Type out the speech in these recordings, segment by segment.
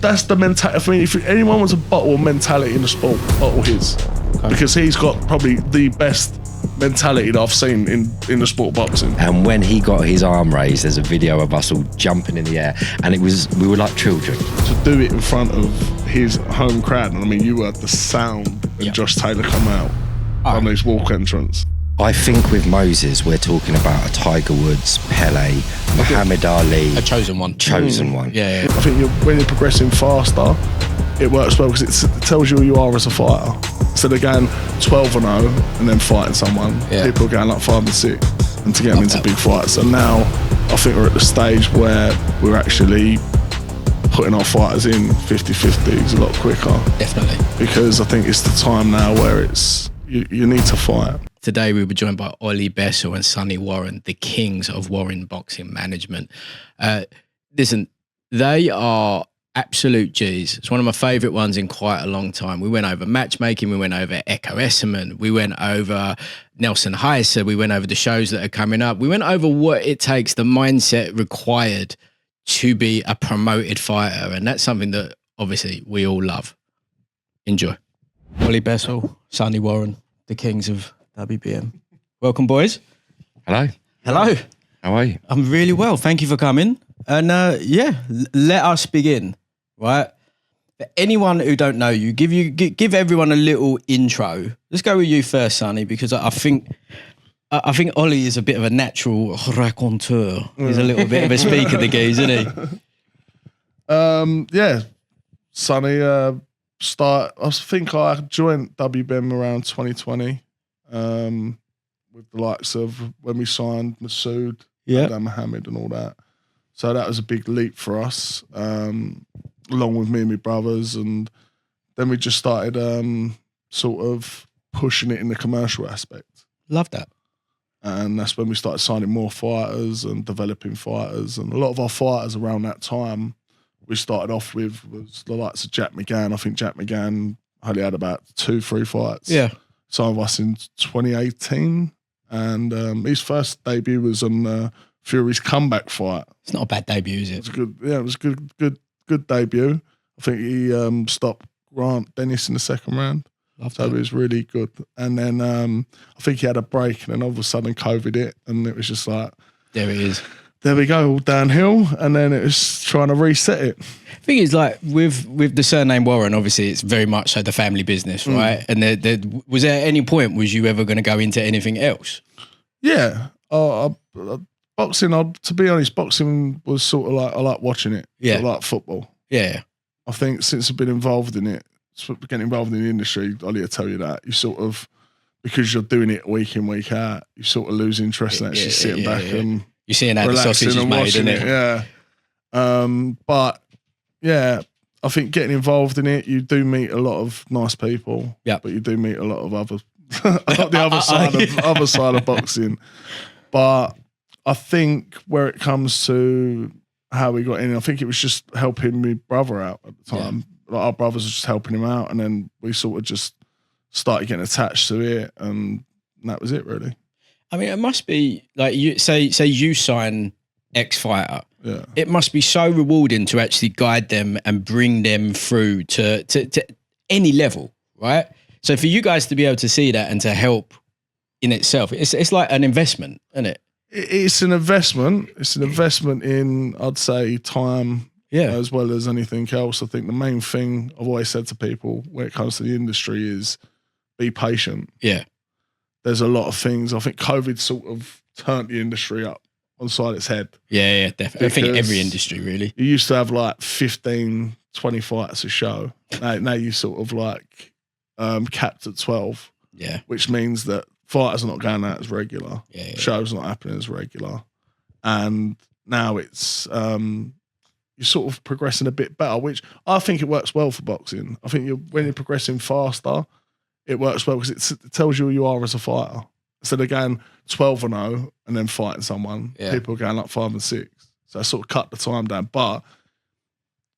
that's the mentality. I mean, if anyone wants a bottle mentality in the sport, bottle his, because he's got probably the best mentality that I've seen in the sport of boxing. And when he got his arm raised, there's a video of us all jumping in the air, and we were like children. To do it in front of his home crowd, and I mean, you heard the sound when Josh Taylor come out on his walk entrance. I think with Moses, we're talking about a Tiger Woods, Pele, Muhammad Ali. A chosen one. Chosen one. Yeah. I think when you're progressing faster, it works well because it tells you who you are as a fighter. Instead of going 12-0 and then fighting someone, people are going like 5-6 and to get them into big fights. So now I think we're at the stage where we're actually putting our fighters in 50-50s a lot quicker. Definitely. Because I think it's the time now where it's you need to fight. Today we were joined by Ollie Bessell and Sonny Warren, the kings of Warren Boxing Management. Listen, they are absolute G's. It's one of my favourite ones in quite a long time. We went over matchmaking, we went over Ekow Essuman, we went over Nelson Hysa, we went over the shows that are coming up. We went over what it takes, the mindset required to be a promoted fighter. And that's something that obviously we all love. Enjoy. Ollie Bessell, Sonny Warren, the kings of WBM. Welcome, boys. Hello. Hello. How are you? I'm really well. Thank you for coming. And let us begin. Right, for anyone who don't know you, give everyone a little intro. Let's go with you first, Sonny, because I think Ollie is a bit of a natural raconteur. He's a little bit of a speaker, the geez, isn't he? Sonny, I think I joined WBM around 2020 with the likes of when we signed Masood, Mohammed and all that. So that was a big leap for us. Along with me and my brothers, and then we just started sort of pushing it in the commercial aspect. Love that. And that's when we started signing more fighters and developing fighters. And a lot of our fighters around that time we started off with was the likes of Jack McGann. I think Jack McGann only had about 2-3 fights. Yeah. Some of us in 2018. And his first debut was on Fury's comeback fight. It's not a bad debut, is it? It was good. Yeah, it was good debut. I think he stopped Grant Dennis in the second round. So it was really good. And then I think he had a break, and then all of a sudden COVID hit, and it was just like, there it is. There we go, all downhill. And then it was trying to reset it. Thing is, like with the surname Warren, obviously it's very much so the family business, right? And was there at any point was you ever going to go into anything else? Yeah, boxing. To be honest, boxing was sort of like I like watching it. Yeah, sort of like football. Yeah, I think since I've been involved in it, getting involved in the industry, Ollie will tell you that you sort of, because you're doing it week in week out, you sort of lose interest in actually sitting back and you're seeing how the sausage is made, isn't it? Yeah. But yeah, I think getting involved in it, you do meet a lot of nice people. Yeah, but you do meet a lot of other the other side of boxing. But I think where it comes to how we got in, I think it was just helping my brother out at the time. Like our brothers were just helping him out, and then we sort of just started getting attached to it, and that was it, really. I mean, it must be like you say you sign X fighter. Yeah, it must be so rewarding to actually guide them and bring them through to any level, right? So for you guys to be able to see that and to help in itself, it's like an investment, isn't it? It's an investment. It's an investment in, I'd say, time, as well as anything else. I think the main thing I've always said to people when it comes to the industry is be patient. Yeah. There's a lot of things. I think COVID sort of turned the industry up on side its head. Yeah, definitely. I think every industry, really. You used to have like 15, 20 fights a show. Now you sort of like capped at 12. Yeah. Which means that fighters are not going out as regular. Yeah. Shows not happening as regular. And now it's you're sort of progressing a bit better, which I think it works well for boxing. I think when you're progressing faster, it works well because it tells you who you are as a fighter. Instead of going 12-0 and then fighting someone, people are going like 5-6. So I sort of cut the time down. But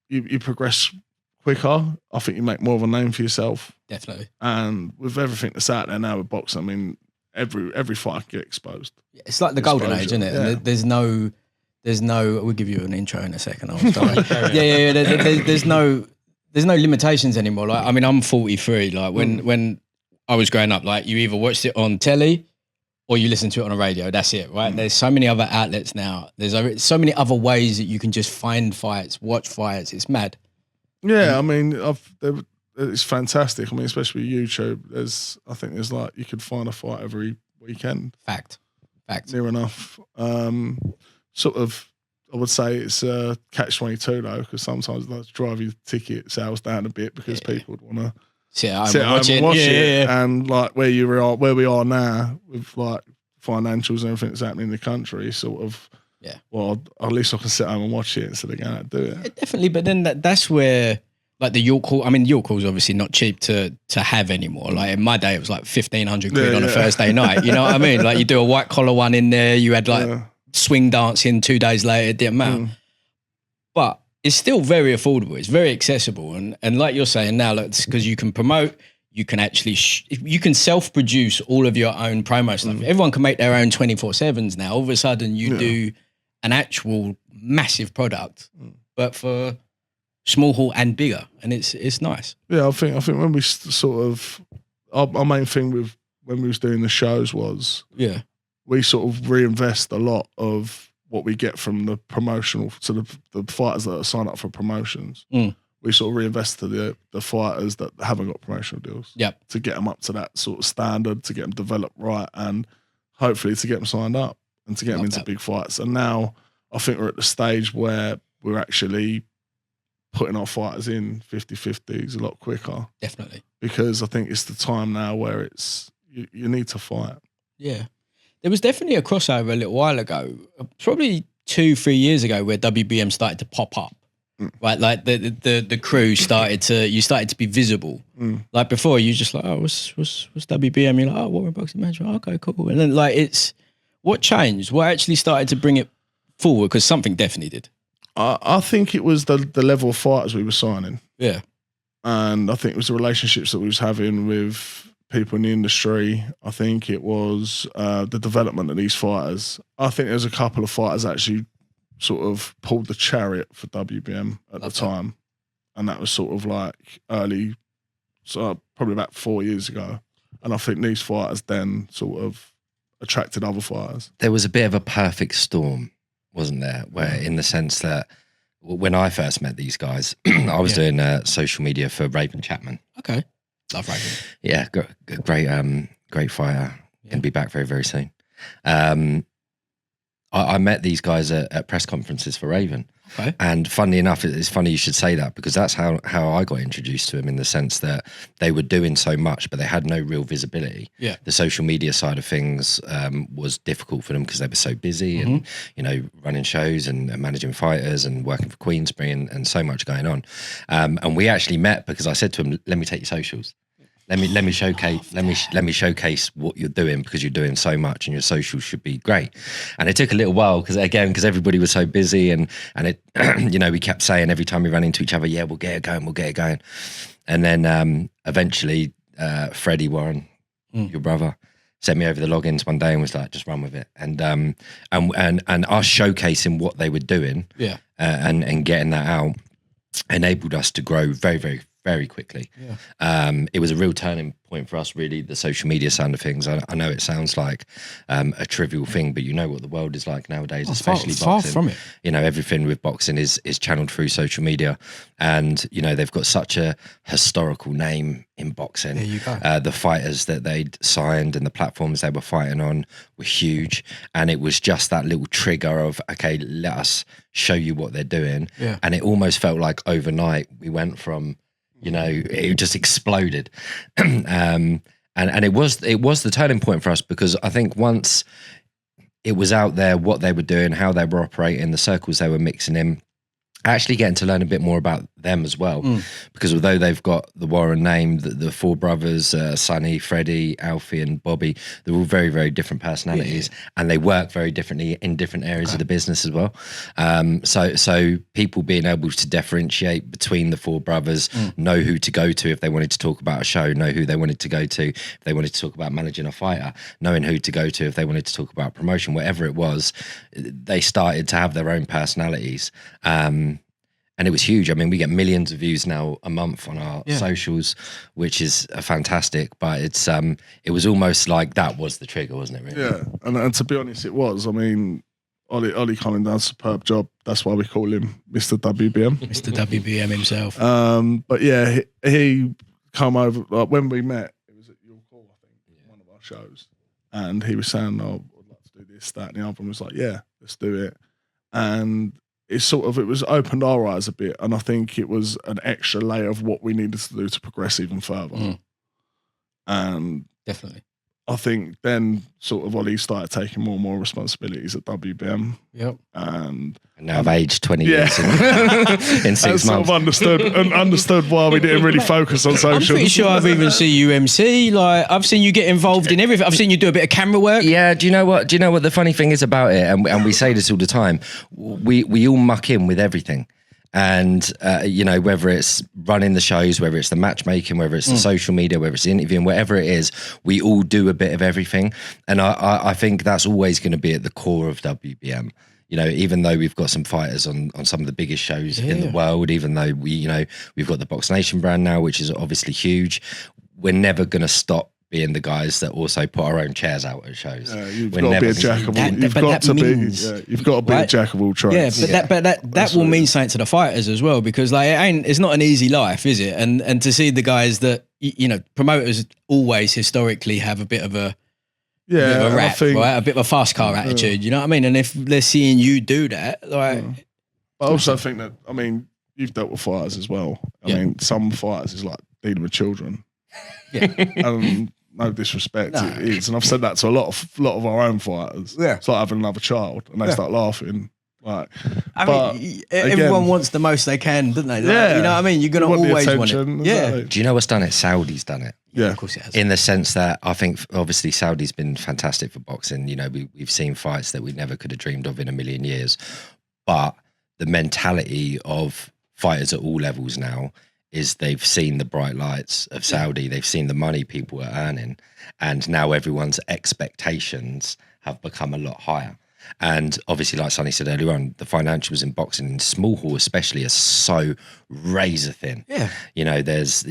you progress quicker. I think you make more of a name for yourself. Definitely. And with everything that's out there now with boxing, I mean, every fight can get exposed. It's like the golden age, isn't it? Yeah. And there's there's no. We'll give you an intro in a second. I'll start. yeah. There's no limitations anymore. Like, I mean, I'm 43. Like when I was growing up, like you either watched it on telly or you listen to it on a radio. That's it, right? There's so many other outlets now. There's so many other ways that you can just find fights, watch fights. It's mad. Yeah, I mean, it's fantastic. I mean, especially with YouTube. I think there's like you could find a fight every weekend. Fact. Near enough. Sort of, I would say it's catch-22 though, because sometimes that's drive your ticket sales down a bit because people would want to sit at home and watch it. And like where we are now with like financials and everything that's happening in the country, sort of. Yeah. Well, at least I can sit home and watch it instead of going out and do it. Definitely, but then that's where like the York Hall. I mean, York Hall's obviously not cheap to have anymore. Like in my day, it was like 1,500 quid on a Thursday night. You know what I mean? Like you do a white collar one in there. You had like swing dancing 2 days later. It didn't matter. But it's still very affordable. It's very accessible, and like you're saying now, because you can promote. You can actually you can self-produce all of your own promo stuff. Everyone can make their own 24/7s now. All of a sudden, you do an actual massive product, but for small hall and bigger, and it's nice. Yeah, I think when we sort of our main thing with when we was doing the shows was we sort of reinvest a lot of what we get from the promotional to the fighters that are signed up for promotions. We sort of reinvest to the fighters that haven't got promotional deals. To get them up to that sort of standard, to get them developed right, and hopefully to get them signed up and to get them into big fights. And now I think we're at the stage where we're actually putting our fighters in 50-50s a lot quicker. Definitely. Because I think it's the time now where it's you need to fight. Yeah. There was definitely a crossover a little while ago, probably 2-3 years ago, where WBM started to pop up. Right, like the crew started to be visible. Like before, you just like, oh, what's WBM? You're like, oh, Warren Boxing Match. Oh, okay, cool. And then like what changed? What actually started to bring it forward? Because something definitely did. I think it was the level of fighters we were signing. Yeah, and I think it was the relationships that we was having with people in the industry. I think it was the development of these fighters. I think there's a couple of fighters actually sort of pulled the chariot for WBM at the time. And that was sort of like early, so probably about 4 years ago. And I think these fighters then sort of attracted other fighters. There was a bit of a perfect storm, wasn't there? Where in the sense that when I first met these guys, I was doing social media for Raven Chapman. Okay. Love Raven. Yeah, great fighter. Going to be back very, very soon. I met these guys at press conferences for Raven. Okay. And funnily enough, it's funny you should say that, because that's how I got introduced to them, in the sense that they were doing so much, but they had no real visibility. Yeah. The social media side of things was difficult for them because they were so busy and, you know, running shows and managing fighters and working for Queensberry and so much going on. And we actually met because I said to them, let me take your socials. Let me showcase what you're doing, because you're doing so much and your socials should be great. And it took a little while because everybody was so busy and it you know, we kept saying every time we ran into each other, yeah, we'll get it going. And then eventually Freddie Warren, your brother, sent me over the logins one day and was like, just run with it. And us showcasing what they were doing, and getting that out enabled us to grow very, very, very quickly. It was a real turning point for us, really, the social media side of things. I know it sounds like a trivial thing, but you know what the world is like nowadays, especially boxing. Far from it. You know, everything with boxing is channeled through social media, and you know they've got such a historical name in boxing. There you go. The fighters that they'd signed and the platforms they were fighting on were huge, and it was just that little trigger of, okay, let us show you what they're doing. And it almost felt like overnight we went from, you know, it just exploded. And it was the turning point for us, because I think once it was out there, what they were doing, how they were operating, the circles they were mixing in, actually getting to learn a bit more about them as well, because although they've got the Warren name, the four brothers, Sonny, Freddie, Alfie and Bobby, they're all very, very different personalities, and they work very differently in different areas of the business as well. So people being able to differentiate between the four brothers, know who to go to if they wanted to talk about a show, know who they wanted to go to if they wanted to talk about managing a fighter, knowing who to go to if they wanted to talk about promotion, whatever it was, they started to have their own personalities. And it was huge. I mean, we get millions of views now a month on our socials, which is fantastic. But it was almost like that was the trigger, wasn't it? Really? Yeah, and to be honest, it was. I mean, Ollie coming down, superb job. That's why we call him Mr. WBM. Mr. WBM himself. But yeah, he come over, like when we met, it was at your call, I think, one of our shows. And he was saying, oh, I'd like to do this, that, and the other. And was like, yeah, let's do it. And it was opened our eyes a bit, and I think it was an extra layer of what we needed to do to progress even further. And definitely, I think then sort of Ollie started taking more and more responsibilities at WBM. Yep. And now I've aged 20 years in 6 months. Sort of understood why we didn't really focus on social. I'm pretty sure I've even seen you MC. Like, I've seen you get involved in everything. I've seen you do a bit of camera work. Yeah. Do you know what the funny thing is about it? And we say this all the time. We all muck in with everything. And, whether it's running the shows, whether it's the matchmaking, whether it's the social media, whether it's the interviewing, whatever it is, we all do a bit of everything. And I think that's always going to be at the core of WBM. Even though we've got some fighters on some of the biggest shows in the world, even though we've got the BoxNation brand now, which is obviously huge, we're never going to stop being the guys that also put our own chairs out at shows. Yeah, you've got to be a jack of all. You've got to be a jack of all trades. Yeah, but that will mean something to the fighters as well, because like it's not an easy life, is it? And to see the guys that promoters always historically have a bit of a rap, right? A bit of a fast car attitude. You know what I mean? And if they're seeing you do that, like, I also think that you've dealt with fighters as well. I mean, some fighters is like dealing with children. Yeah. No disrespect, it is, and I've said that to a lot of our own fighters. Yeah, it's like having another child, and they start laughing. Like, everyone wants the most they can, don't they? Like, you know what I mean. You're gonna always want it. Yeah. Exactly. Do you know what's done it? Saudi's done it. Yeah, of course it has. In the sense that I think obviously Saudi's been fantastic for boxing. We've seen fights that we never could have dreamed of in a million years, but the mentality of fighters at all levels now is they've seen the bright lights of Saudi, they've seen the money people are earning, and now everyone's expectations have become a lot higher. And obviously, like Sonny said earlier on, the financials in boxing, in small hall especially, are so razor thin. Yeah. There's,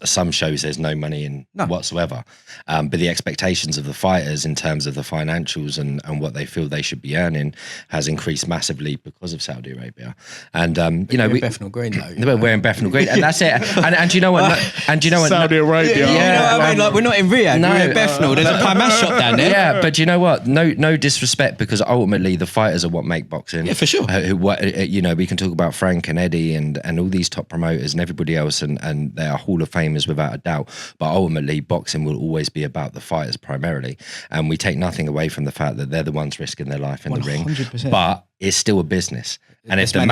some shows there's no money in whatsoever. But the expectations of the fighters in terms of the financials and what they feel they should be earning has increased massively because of Saudi Arabia. And, we're in Bethnal Green, though. We're in Bethnal Green, and that's it. And do you know what? Saudi Arabia. Yeah, I mean, like, we're not in Riyadh. We're in Bethnal. There's a Pie Mash shop down there. Yeah, but you know what? No disrespect, because ultimately the fighters are what make boxing. Yeah, for sure. We can talk about Frank and Eddie and all these top promoters and everybody else, and they are Hall of Famers without a doubt. But ultimately, boxing will always be about the fighters primarily, and we take nothing away from the fact that they're the ones risking their life in 100%. The ring. But it's still a business. And if the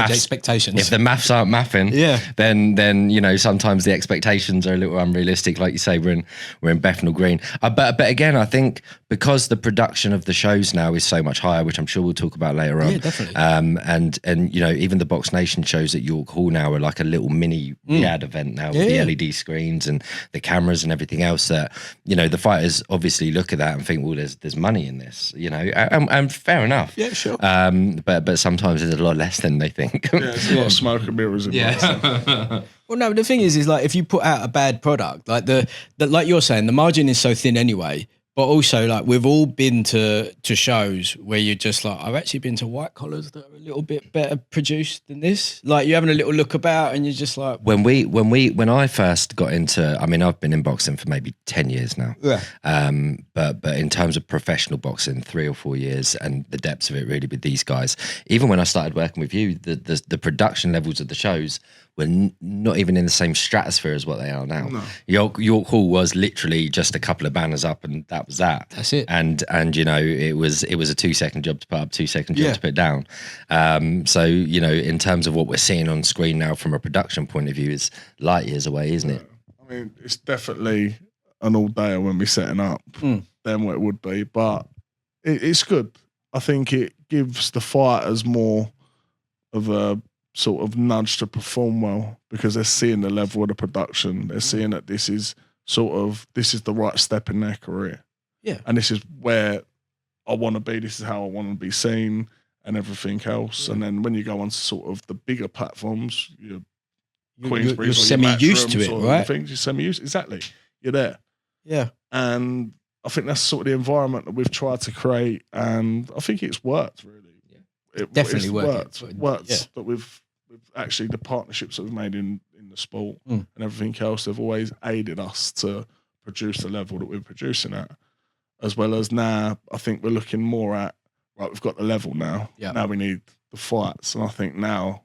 maths aren't mathing, then sometimes the expectations are a little unrealistic. Like you say, we're in Bethnal Green. But again, I think because the production of the shows now is so much higher, which I'm sure we'll talk about later on. Yeah, definitely. And even the BoxNation shows at York Hall now are like a little mini Riyadh event now with the LED screens and the cameras and everything else. That the fighters obviously look at that and think, well, there's money in this, and fair enough. Yeah, sure. But sometimes there's a lot less than they think. Yeah, it's a lot of smoke and mirrors in Well, no, the thing is like if you put out a bad product, like like you're saying, the margin is so thin anyway. But also, like, we've all been to shows where you're just like, I've actually been to white collars that are a little bit better produced than this. Like, you're having a little look about, and you're just like, when I first got into, I mean, I've been in boxing for maybe 10 years now. Yeah. But in terms of professional boxing, 3 or 4 years, and the depths of it really with these guys. Even when I started working with you, the production levels of the shows not even in the same stratosphere as what they are now. No. York Hall was literally just a couple of banners up, and that was that. That's it. And it was a 2-second job to put up, 2-second job to put down. So in terms of what we're seeing on screen now from a production point of view, is light years away, isn't it? I mean, it's definitely an all-dayer when we're setting up than what it would be, but it's good. I think it gives the fighters more of a sort of nudge to perform well, because they're seeing the level of the production. They're seeing that this is the right step in their career. Yeah. And this is where I want to be. This is how I want to be seen and everything else. Yeah. And then when you go on to sort of the bigger platforms, Queensbury's, you're semi-used to it, right? Things, you're semi-used. Exactly. You're there. Yeah. And I think that's sort of the environment that we've tried to create, and I think it's worked, really. Yeah. It definitely worked. But with actually the partnerships that we've made in the sport and everything else, they've always aided us to produce the level that we're producing at. As well as now, I think we're looking more at, right, we've got the level now. Yeah. Now we need the fights. And I think now,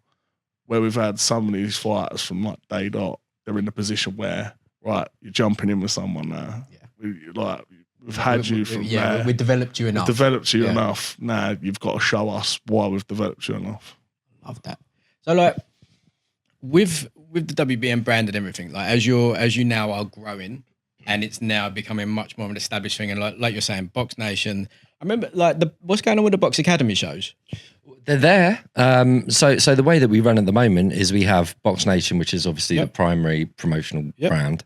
where we've had some of these fighters from like day dot, they're in a position where, right, you're jumping in with someone now. Yeah. We've had you from there. We developed you enough. We've developed you enough. Now you've got to show us why we've developed you enough. Love that. So like with the WBM brand and everything, like as you now are growing and it's now becoming much more of an established thing, and like you're saying, BoxNation. I remember like what's going on with the Box Academy shows? They're there. So the way that we run at the moment is we have BoxNation, which is obviously the primary promotional brand,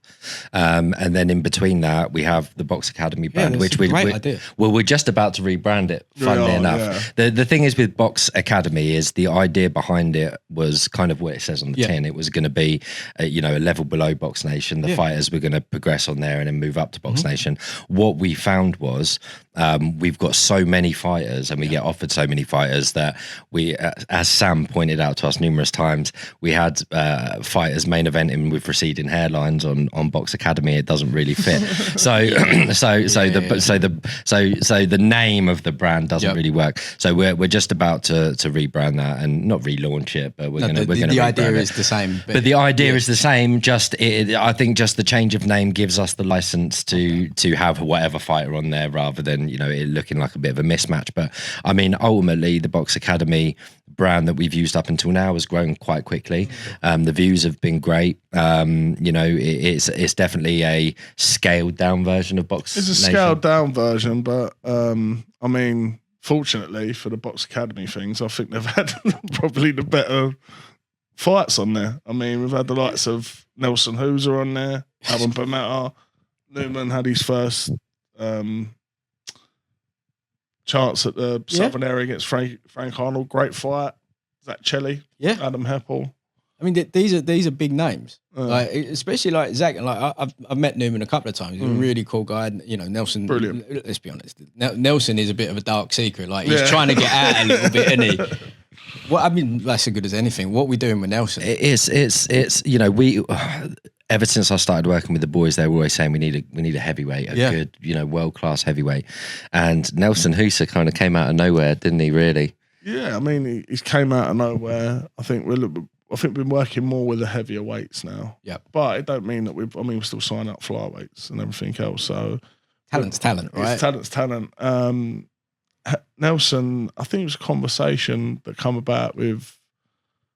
and then in between that we have the Box Academy brand, which we're just about to rebrand it. Funnily enough, the thing is with Box Academy is the idea behind it was kind of what it says on the tin. It was going to be a level below BoxNation. The fighters were going to progress on there and then move up to BoxNation. What we found was we've got so many fighters and we get offered so many fighters that we, as Sam pointed out to us numerous times, we had fighters main eventing with receding hairlines on Box Academy. It doesn't really fit. So the name of the brand doesn't really work. So we're just about to rebrand that, and not relaunch it, but we're gonna the idea is the same. But the idea is the same. I think just the change of name gives us the license to have whatever fighter on there, rather than it looking like a bit of a mismatch. But I mean, ultimately, the Box Academy brand that we've used up until now has grown quite quickly. The views have been great. It's definitely a scaled down version of Box. It's a scaled down version, but I mean, fortunately for the Box Academy things, I think they've had probably the better fights on there. I mean, we've had the likes of Nelson Hysa on there, Alan Bametta. Newman had his first chance at the Southern area against Frank Arnold. Great fight. Zach Chelly. Yeah. Adam Heppel. I mean, these are big names. Like, especially like Zach. Like I've met Newman a couple of times. He's a really cool guy. Nelson. Brilliant. Let's be honest. Nelson is a bit of a dark secret. Like he's trying to get out a little bit, isn't he? Well, I mean, that's as good as anything. What are we doing with Nelson? It's we. Ever since I started working with the boys, they were always saying we need a heavyweight, a good, world-class heavyweight. And Nelson Hysa kind of came out of nowhere, didn't he, really? Yeah, I mean, he came out of nowhere. I think we've been working more with the heavier weights now. Yeah. But it don't mean that we're still signing up flyweights and everything else. So talent's talent, right? Talent's talent. Nelson, I think it was a conversation that come about with,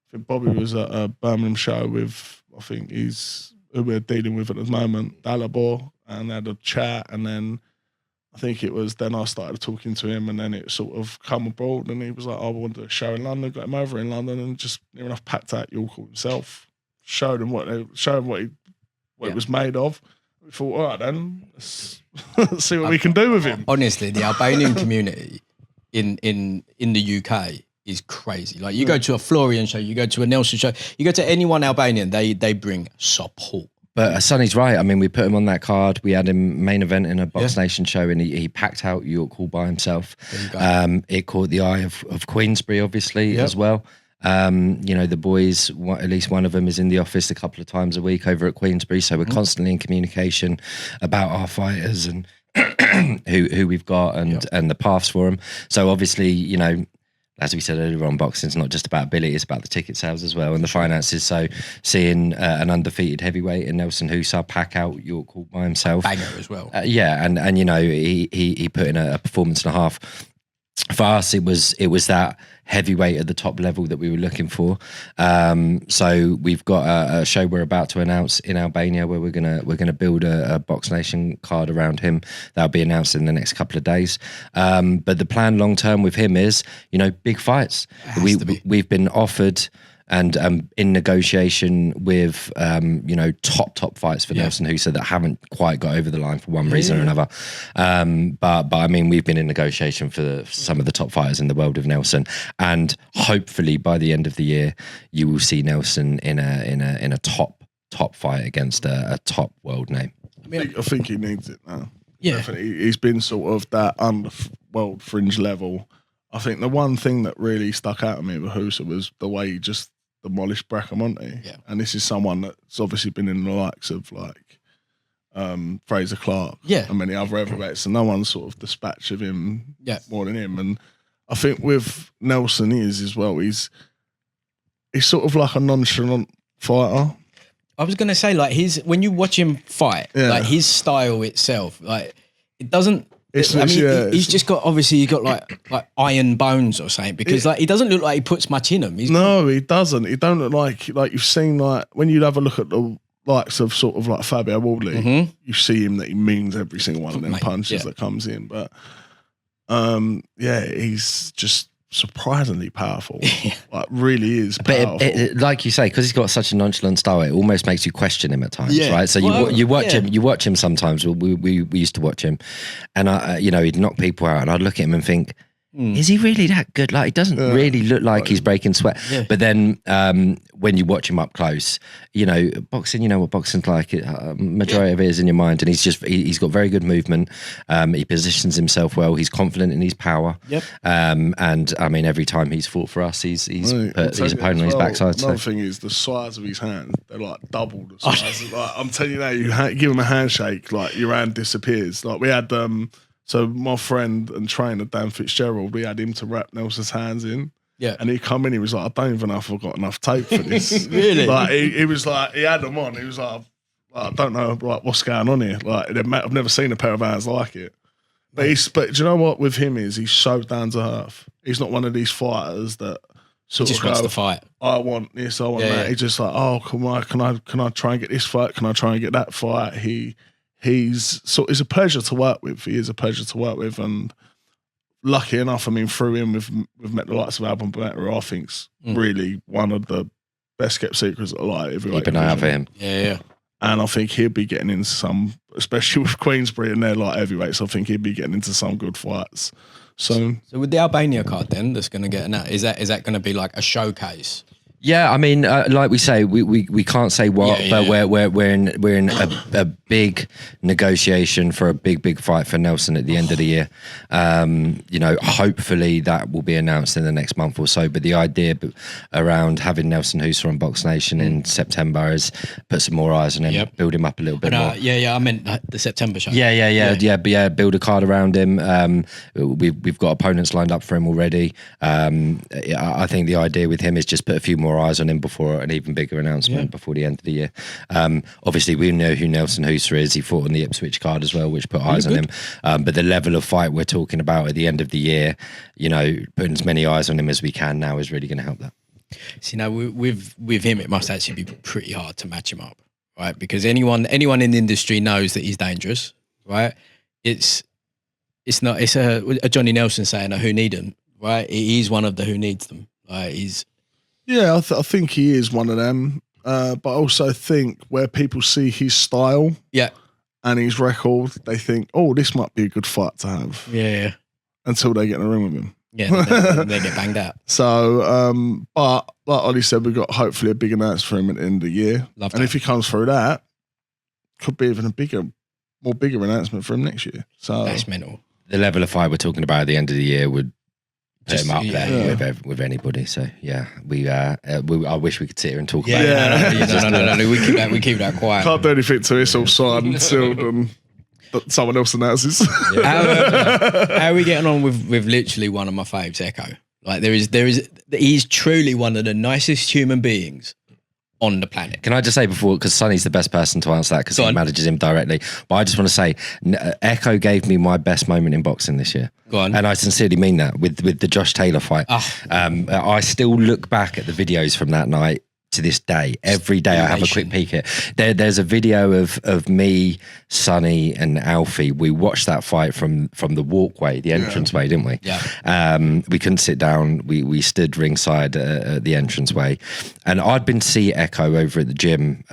I think Bobby was at a Birmingham show with, I think who we're dealing with at the moment, Dalibor, and they had a chat, and then I think it was then I started talking to him, and then it sort of come abroad, and he was like, I want to do a show in London, got him over in London, and just near enough packed out York himself, showed him what it was made of. We thought, all right then, let's see what we can do with him. Honestly, the Albanian community in the UK is crazy. Like you go to a Florian show, you go to a Nelson show, you go to anyone Albanian, they bring support. But Sonny's right. I mean, we put him on that card. We had him main event in a BoxNation show, and he packed out York Hall by himself. It caught the eye of Queensbury, obviously, as well. The boys, at least one of them is in the office a couple of times a week over at Queensbury. So we're constantly in communication about our fighters and who we've got and the paths for them. So obviously, as we said earlier on, boxing's not just about ability, it's about the ticket sales as well and the finances. So seeing an undefeated heavyweight in Nelson Hysa pack out York Hall by himself. Banger as well. And you know, he put in a performance and a half. For us, it was that heavyweight at the top level that we were looking for. So we've got a show we're about to announce in Albania where we're gonna build a BoxNation card around him. That'll be announced in the next couple of days. But the plan long term with him is, you know, big fights. We've been offered and in negotiation with you know, top fights for Nelson Hysa that haven't quite got over the line for one reason or another. But I mean, we've been in negotiation for some of the top fighters in the world of Nelson, and hopefully by the end of the year you will see Nelson in a top fight against a top world name. I think he needs it now. Yeah, definitely. He's been sort of that under world fringe level. I think the one thing that really stuck out to me with Hysa was the way he just demolished Bracamonte. Yeah. And this is someone that's obviously been in the likes of like Fraser Clark and many other heavyweights, and no one sort of dispatched of him more than him. And I think with Nelson as well, he's sort of like a nonchalant fighter. I was gonna say, like, when you watch him fight, like his style itself, like it doesn't. He's just got, obviously he's got like iron bones or something, because like he doesn't look like he puts much in him. He doesn't. He don't look like you've seen, like when you have a look at the likes of sort of like Fabio Wardley, you see him that he means every single one of them punches that comes in. But he's just surprisingly powerful. Like really is powerful. But like you say, because he's got such a nonchalant style, it almost makes you question him at times, right? So you watch him sometimes. We used to watch him, and you know, he'd knock people out, and I'd look at him and think, is he really that good? Like, he doesn't really look like he's breaking sweat. But then when you watch him up close, you know, boxing, you know what boxing's like. Majority of it is in your mind, and he's got very good movement. He positions himself well. He's confident in his power. And I mean, every time he's fought for us, he's put his opponent on his backside. Another thing is the size of his hands. They're like double the size. Like, I'm telling you now, you give him a handshake, like your hand disappears. Like we had so my friend and trainer, Dan Fitzgerald, we had him to wrap Nelson's hands in. Yeah. And he come in, he was like, I don't even know if I've got enough tape for this. Really? Like he was like, he had them on. He was like, I don't know like what's going on here. Like I've never seen a pair of hands like it. But do you know what with him is he's so down to earth. He's not one of these fighters that sort of wants to fight. I want this, I want that. He's just like, oh, can I try and get this fight? Can I try and get that fight? He's a pleasure to work with. He is a pleasure to work with, and lucky enough, I mean, through him, we've met the likes of Alban Bennett, who I think's really one of the best kept secrets of life. Keep an eye out for him. Yeah. And I think he'll be getting into some, especially with Queensbury and their light heavyweights. I think he'll be getting into some good fights soon. So with the Albania card, then that's going to get an out. Is that going to be like a showcase? Yeah, I mean, like we say, we can't say what, but we're in a big negotiation for a big fight for Nelson at the end of the year. You know, hopefully that will be announced in the next month or so. But the idea around having Nelson Hysa on BoxNation in September is put some more eyes on him, build him up a little bit more. I meant the September show. Build a card around him. We've got opponents lined up for him already. I think the idea with him is just put a few more eyes on him before an even bigger announcement before the end of the year. Obviously, we know who Nelson Hysa is. He fought on the Ipswich card as well, which put eyes on him. But the level of fight we're talking about at the end of the year, you know, putting as many eyes on him as we can now is really going to help that. See, now with him, it must actually be pretty hard to match him up, right? Because anyone in the industry knows that he's dangerous, right? It's a Johnny Nelson saying, "Who need him?" Right? He's one of the who needs them. He's. Yeah, I think he is one of them. But I also think where people see his style and his record, they think, oh, this might be a good fight to have. Yeah. Until they get in the ring with him. Yeah, they get banged out. So, but like Ollie said, we've got hopefully a big announcement for him at the end of the year. Love that. And if he comes through that, could be even more bigger announcement for him next year. So that's mental. The level of fight we're talking about at the end of the year would put him up there with anybody. So yeah, I wish we could sit here and talk about it. No. We keep that quiet. Can't do anything to it. It's all signed and sealed, and someone else announces. How are we getting on with literally one of my faves, Ekow? Like he's truly one of the nicest human beings on the planet. Can I just say before, because Sonny's the best person to answer that because he manages him directly, but I just want to say Ekow gave me my best moment in boxing this year. Go on. And I sincerely mean that with the Josh Taylor fight. I still look back at the videos from that night to this day. Every day I have a quick peek at there's a video of me, Sonny and Alfie. We watched that fight from the walkway, the entranceway, didn't we? Yeah. We couldn't sit down. We stood ringside at the entranceway, and I'd been to see Ekow over at the gym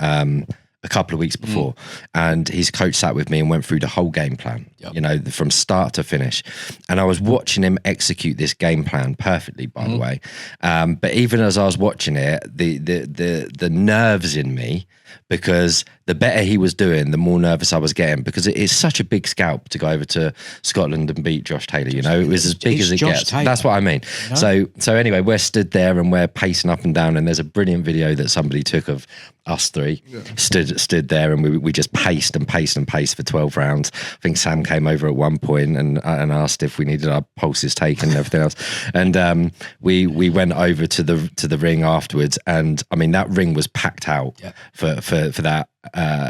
a couple of weeks before, and his coach sat with me and went through the whole game plan, you know, from start to finish. And I was watching him execute this game plan perfectly, by the way. But even as I was watching it, the nerves in me, because the better he was doing, the more nervous I was getting, because it is such a big scalp to go over to Scotland and beat Josh Taylor. You know, it was as big as it gets. Taylor. That's what I mean. No? So anyway, we're stood there and we're pacing up and down, and there's a brilliant video that somebody took of us three stood there, and we just paced and paced and paced for 12 rounds. I think Sam came over at one point and asked if we needed our pulses taken and everything else. And we went over to the ring afterwards, and I mean that ring was packed out for that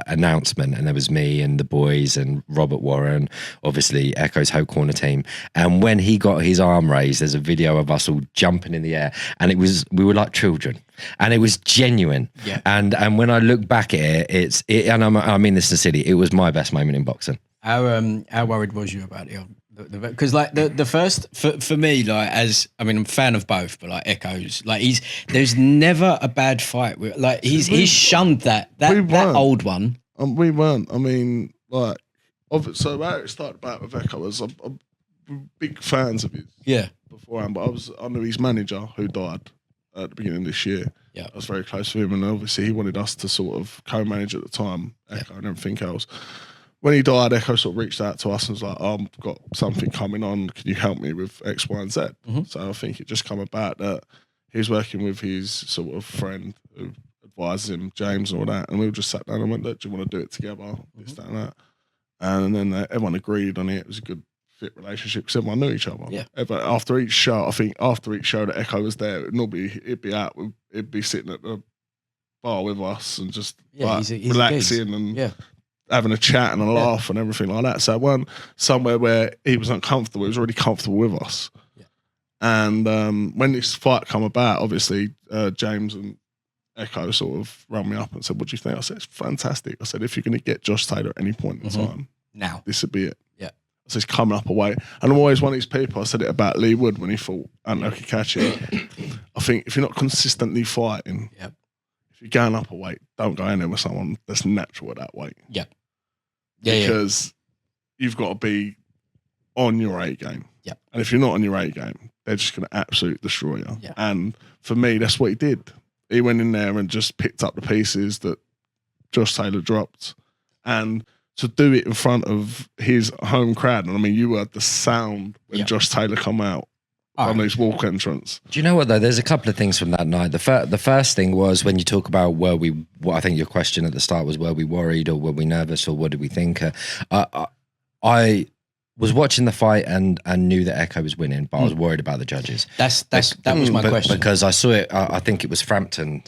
announcement, and there was me and the boys and Robert Warren, obviously Ekow's whole corner team. And when he got his arm raised, there's a video of us all jumping in the air, and we were like children, and it was genuine. And when I look back at it, and I mean this sincerely, it was my best moment in boxing. How worried was you about it? Because like the first for me, like, as I mean, I'm a fan of both, but like Ekow's, like there's never a bad fight. Like he's shunned that old one. We weren't. I mean, like, so how it started back with Ekow was I'm big fans of his. Yeah. Beforehand, but I knew his manager who died at the beginning of this year. Yeah. I was very close to him, and obviously he wanted us to sort of co-manage at the time, Ekow and everything else. When he died, Ekow sort of reached out to us and was like, I've got something coming on. Can you help me with X, Y, and Z? So I think it just come about that he was working with his sort of friend who advised him, James, and all that. And we just sat down and went, look, do you want to do it together? This, that, and that. And then everyone agreed on it. It was a good fit relationship because everyone knew each other. Yeah. But after each show, I think after each show that Ekow was there, it'd be out. It'd be sitting at the bar with us and just like, he's relaxing and having a chat and a laugh and everything like that. So it wasn't somewhere where he was uncomfortable. He was already comfortable with us. Yeah. And when this fight come about, obviously James and Ekow sort of rang me up and said, what do you think? I said, it's fantastic. I said, if you're going to get Josh Taylor at any point in time, now this would be it. Yeah. I said, it's coming up away. And I'm always one of these people, I said it about Lee Wood when he fought Anthony Kachi. I think if you're not consistently fighting, if you're going up a weight, don't go in there with someone that's natural at that weight. Yeah. Because you've got to be on your A game. Yeah. And if you're not on your A game, they're just going to absolutely destroy you. Yeah. And for me, that's what he did. He went in there and just picked up the pieces that Josh Taylor dropped. And to do it in front of his home crowd, and I mean, you heard the sound when Josh Taylor come out on his walk entrance. Do you know what though? There's a couple of things from that night. The first thing was when you talk about what I think your question at the start was, were we worried or were we nervous or what did we think? I was watching the fight and knew that Ekow was winning, but I was worried about the judges. That was my question. Because I saw it, I think it was Frampton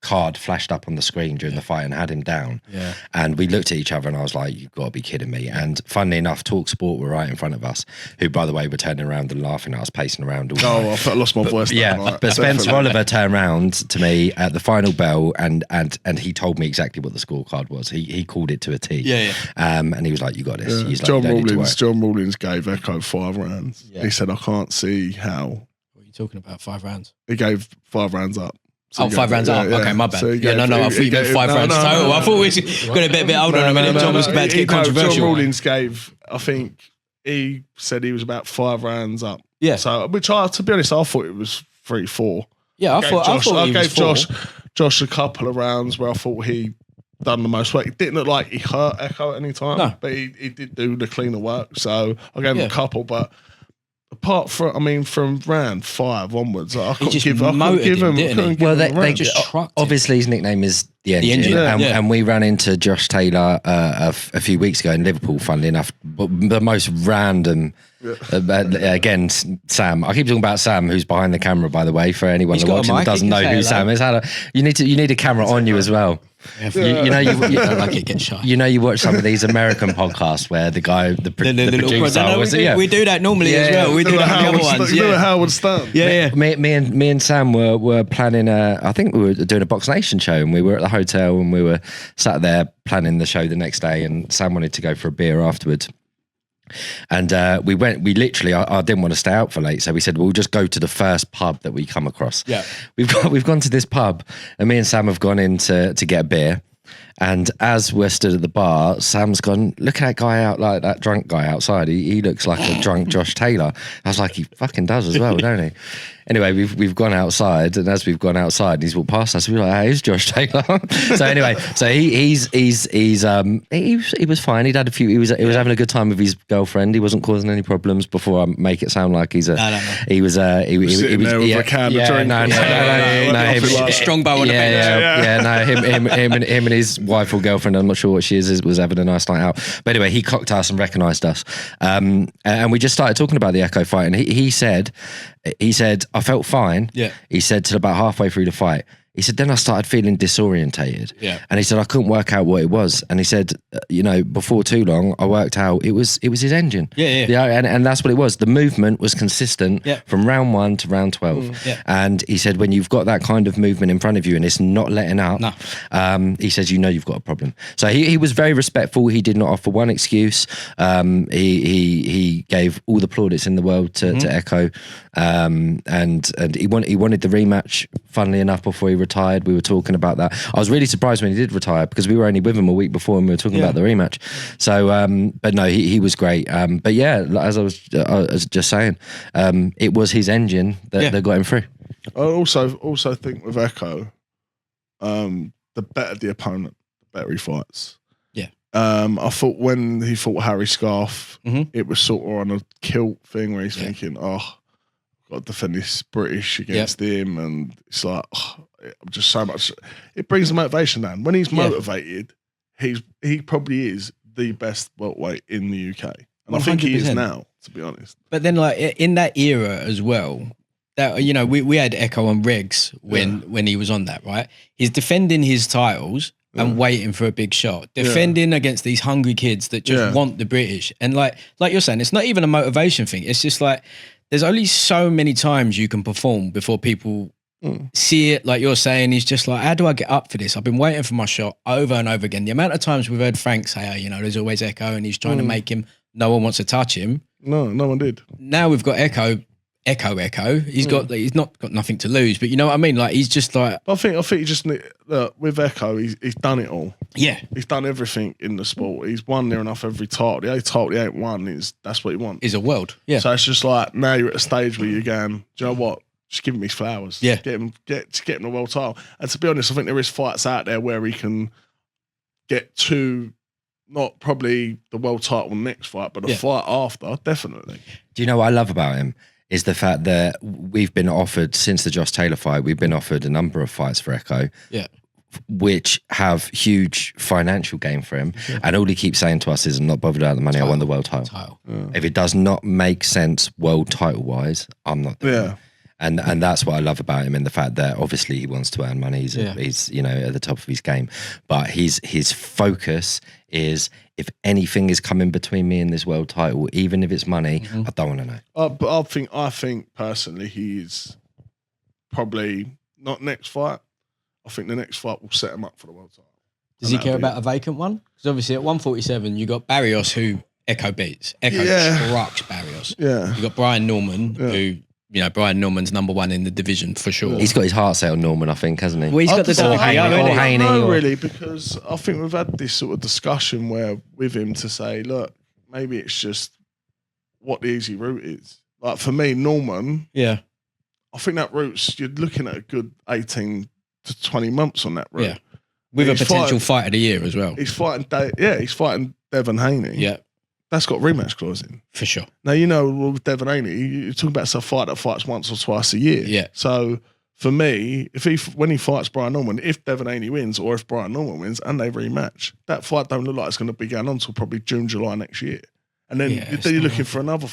card flashed up on the screen during the fight and had him down. Yeah. And we looked at each other and I was like, you've got to be kidding me. And funnily enough, Talk Sport were right in front of us, who, by the way, were turning around and laughing at us, pacing around all night. I lost my voice. But Spencer Oliver turned around to me at the final bell and he told me exactly what the scorecard was. He called it to a T. Yeah. And he was like, you got this. He's like, John Rawlins gave Ekow 5 rounds. Yeah. He said, I can't see how. What are you talking about, 5 rounds? He gave 5 rounds up. So 5 rounds up. Okay, my bad. So I thought you meant 5 rounds total. I thought we got a bit older in a minute. John was about to get controversial. John Rawlins gave, I think, he said he was about 5 rounds up. Yeah. So, which to be honest, I thought it was 3-4. Yeah, I gave Josh a couple of rounds where I thought he done the most work. It didn't look like he hurt Ekow at any time, but he did do the cleaner work. So I gave him a couple, but apart from round 5 onwards, I couldn't give him. Well, they just obviously his nickname is The engine. Yeah. And we ran into Josh Taylor a few weeks ago in Liverpool, funnily enough. The most random, again, Sam. I keep talking about Sam, who's behind the camera, by the way, for anyone watching that doesn't know who Sam is. You need a camera on you as well. You know, you like it gets shy. You know, you watch some of these American podcasts where the guy, the producer, we do that normally as well. We do that on the other ones. You know Howard Stern. Yeah. Me and Sam were planning I think we were doing a BoxNation show, and we were at the hotel and we were sat there planning the show the next day, and Sam wanted to go for a beer afterwards. And we literally, I didn't want to stay out for late, so we said we'll just go to the first pub that we come across. Yeah, we've gone to this pub, and me and Sam have gone in to get a beer. And as we're stood at the bar, Sam's gone, look at that guy out, like that drunk guy outside. He looks like a drunk Josh Taylor. I was like, he fucking does as well, don't he? Anyway, we've gone outside, and as we've gone outside, he's walked past us. We're like, hey, it's Josh Taylor. So anyway, so he was fine. He'd had a few. He was having a good time with his girlfriend. He wasn't causing any problems. Before I make it sound like he's a. No. He was there with a can of drink. No. Strong bow on the bench. No, him and his wife or girlfriend, I'm not sure what she is, was having a nice night out. But anyway, he clocked us and recognised us, and we just started talking about the Ekow fight, and he said, I felt fine. Yeah. He said till about halfway through the fight. He said, then I started feeling disorientated. Yeah. And he said, I couldn't work out what it was. And he said, before too long, I worked out it was his engine. Yeah. And that's what it was. The movement was consistent from round 1 to round 12. Yeah. And he said, when you've got that kind of movement in front of you and it's not letting up, he says, you've got a problem. So he was very respectful. He did not offer one excuse. He gave all the plaudits in the world to Ekow. And he wanted the rematch, funnily enough, before he retired. We were talking about that. I was really surprised when he did retire, because we were only with him a week before and we were talking about the rematch. So, but no, he was great. But yeah, as I was just saying, it was his engine that got him through. I also think with Ekow, the better the opponent, the better he fights. Yeah. I thought when he fought Harry Scarf, it was sort of on a kilt thing where he's thinking, I've got to defend this British against him, and it's like, I'm just so much. It brings the motivation down. When he's motivated, he probably is the best welterweight in the UK, and 100%. I think he is now, to be honest. But then, like in that era as well, that we had Ekow on regs when he was on that, right? He's defending his titles and waiting for a big shot, defending against these hungry kids that just want the British, and like you're saying, it's not even a motivation thing. It's just like, there's only so many times you can perform before people see it. Like you're saying, he's just like, how do I get up for this? I've been waiting for my shot over and over again. The amount of times we've heard Frank say, there's always Ekow, and he's trying to make him, no one wants to touch him. No one did. Now we've got Ekow. He's not got nothing to lose, but you know what I mean? Like, he's just like, I think you just need, with Ekow, he's done it all. Yeah. He's done everything in the sport. He's won near enough every title. The only title he ain't won that's what he wants. Is a world. Yeah. So it's just like, now you're at a stage where you're going, do you know what? Just give him his flowers. Yeah. Get him a world title. And to be honest, I think there is fights out there where he can get to, not probably the world title next fight, but the fight after, definitely. Do you know what I love about him? Is the fact that we've been offered, since the Josh Taylor fight, we've been offered a number of fights for Ekow, which have huge financial gain for him. And all he keeps saying to us is, I'm not bothered about the money, I want the world title. If it does not make sense world title wise, I'm not doing it. And that's what I love about him, in the fact that obviously he wants to earn money. He's at the top of his game, but his focus is, if anything is coming between me and this world title, even if it's money, I don't want to know. But I think personally, he's probably not next fight. I think the next fight will set him up for the world title. Does he care about a vacant one? Because obviously at 147, you got Barrios, who Ekow beats. Ekow trucks Barrios. Yeah. You got Brian Norman, who, Brian Norman's number one in the division for sure. He's got his heart set on Norman, I think, hasn't he? Well, he's got the Haney. No, really, because I think we've had this sort of discussion with him to say, look, maybe it's just what the easy route is. Like for me, Norman, I think that route's, you're looking at a good 18 to 20 months on that route. Yeah. With a potential fight of the year as well. He's fighting Devin Haney. Yeah. That's got rematch clause in. For sure. Now, with Devin Haney, you're talking about a fight that fights once or twice a year. Yeah. So for me, when he fights Brian Norman, if Devin Haney wins or if Brian Norman wins and they rematch, that fight don't look like it's going to be going on until probably June, July next year. And then, you're looking for another, do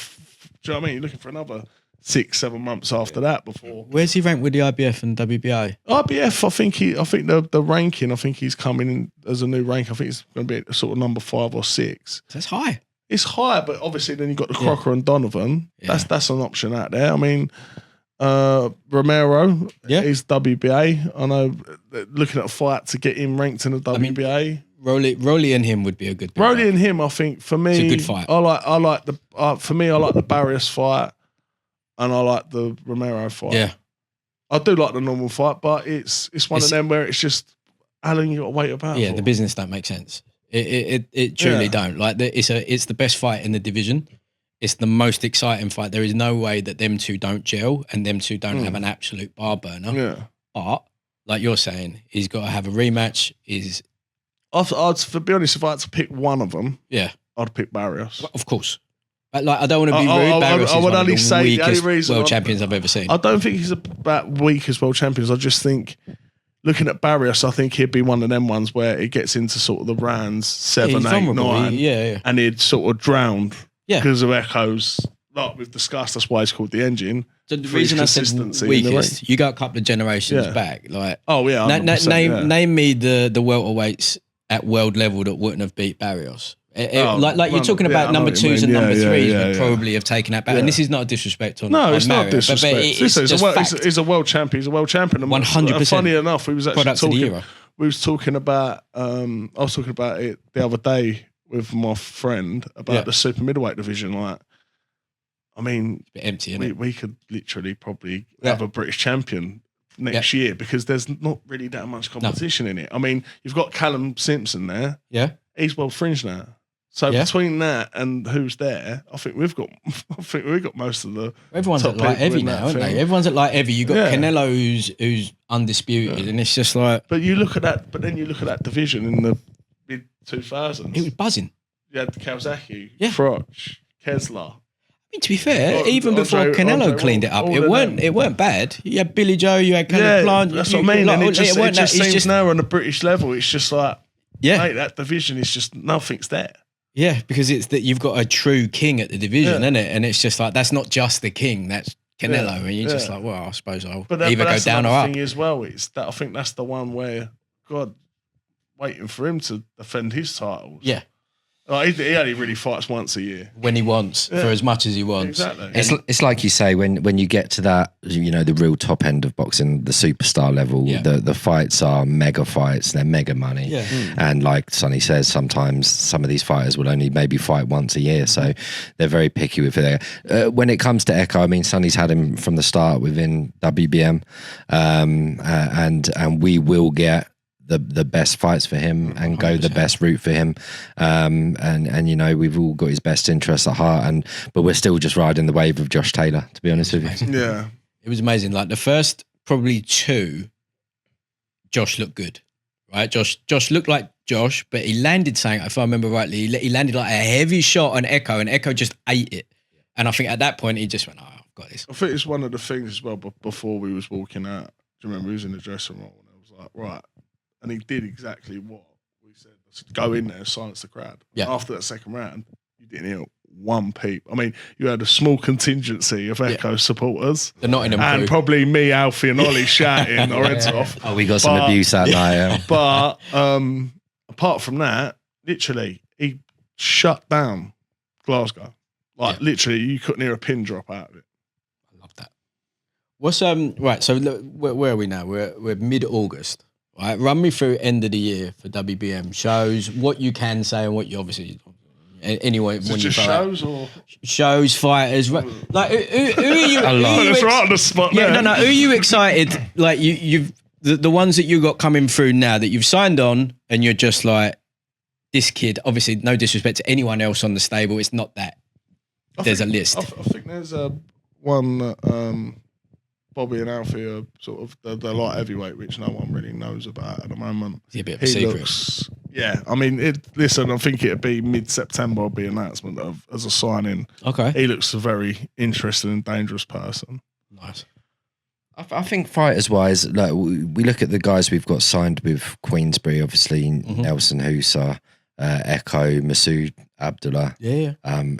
you know what I mean? You're looking for another 6-7 months after that before. Where's he ranked with the IBF and WBA? IBF, I think the ranking, I think he's coming in as a new rank. I think it's going to be sort of number 5 or 6. That's high. It's high, but obviously then you've got the Crocker and Donovan. Yeah. That's an option out there. I mean, Romero is WBA. I know looking at a fight to get him ranked in the WBA. Rolly and him would be a good. Rolly and him, I think for me, it's a good fight. I like the Barrios fight, and I like the Romero fight. Yeah, I do like the normal fight, but it's one of them where it's just how long you got to wait about. Yeah, the business don't make sense. It truly don't. Like it's the best fight in the division. It's the most exciting fight. There is no way that them two don't gel and them two don't have an absolute bar burner. Yeah. But like you're saying, he's got to have a rematch. I'd to be honest, if I had to pick one of them, I'd pick Barrios. Of course. Like, I don't want to be rude. Barrios is one of the weakest world champions I've ever seen. I don't think he's about weakest world champions. I just think, looking at Barrios, I think he'd be one of them ones where it gets into sort of the rounds 7, 8, 9, and he'd sort of drown because of Ekow's. Like we've discussed, that's why it's called the engine. So the reason I said weakest, you got a couple of generations back. Like, name me the welterweights at world level that wouldn't have beat Barrios. Like you're talking about number 2s and number 3s would probably have taken that back. And this is not a disrespect on it's Mario, not disrespect. He's a world champion. He's a world champion. 100%. Funny enough, we was actually talking. We was talking about. I was talking about it the other day with my friend about the super middleweight division. Like, I mean, it's a bit empty, isn't it? We could literally probably have a British champion next year because there's not really that much competition in it. I mean, you've got Callum Simpson there. Yeah, he's world fringe now. So between that and who's there, I think we've got most of the. Everyone's at light heavy now, aren't they? Everyone's at light heavy. You got Canelo who's undisputed, and it's just like. But you look at that. But then you look at that division in the mid 2000s. It was buzzing. You had Kawasaki, Froch, Kessler. I mean, to be fair, even before Canelo cleaned it up, it weren't bad. You had Billy Joe, you had Caleb Plant. That's what I mean. And it just seems now on the British level, it's just like, mate, that division is just nothing's there. Yeah, because it's that you've got a true king at the division, isn't it? And it's just like that's not just the king, that's Canelo, and you're just like, well, I suppose I'll either go down or up. Thing as well, it's that I think that's the one where God waiting for him to defend his titles. Yeah. Like, he only really fights once a year when he wants, for as much as he wants. Exactly. It's like you say when you get to that, the real top end of boxing, the superstar level. The fights are mega fights. They're mega money. Yeah. And like Sonny says, sometimes some of these fighters will only maybe fight once a year, so they're very picky with it. When it comes to Ekow, I mean, Sonny's had him from the start within WBM, and we will get the best fights for him and 100%. Go the best route for him, and we've all got his best interests at heart, but we're still just riding the wave of Josh Taylor, to be honest with you. Yeah, it was amazing. Like the first probably 2, Josh looked good, right? Josh looked like Josh, but he landed something, if I remember rightly, he landed like a heavy shot on Ekow, and Ekow just ate it. And I think at that point he just went, I've got this. I think it's one of the things as well. But before we was walking out, do you remember he was in the dressing room and I was like, right. And he did exactly what we said. Go in there, silence the crowd. Yeah. After that second round, you didn't hear one peep. I mean, you had a small contingency of Ekow supporters. The Nottingham and crew. Probably me, Alfie, and Ollie shouting our heads off. Oh, we got some abuse that night. But apart from that, literally, he shut down Glasgow. Like literally, you couldn't hear a pin drop out of it. I love that. What's right? So look, where are we now? We're mid-August. Right, run me through end of the year for WBM shows, what you can say and what you obviously anyway. Is it just shows or shows, fighters? Like who are you? That's right on the spot. Yeah, no. Who are you excited? Like you've the ones that you got coming through now that you've signed on, and you're just like this kid. Obviously, no disrespect to anyone else on the stable. It's not that. There's a list. I think there's one. Bobby and Alfie are sort of the light heavyweight, which no one really knows about at the moment. It's a bit of a secret. I mean, listen, I think it'd be mid-September will be announcement as a signing. Okay. He looks a very interesting and dangerous person. Nice. I think fighters wise, like we look at the guys we've got signed with Queensberry, obviously Nelson Hysa, Ekow, Masood Abdullah,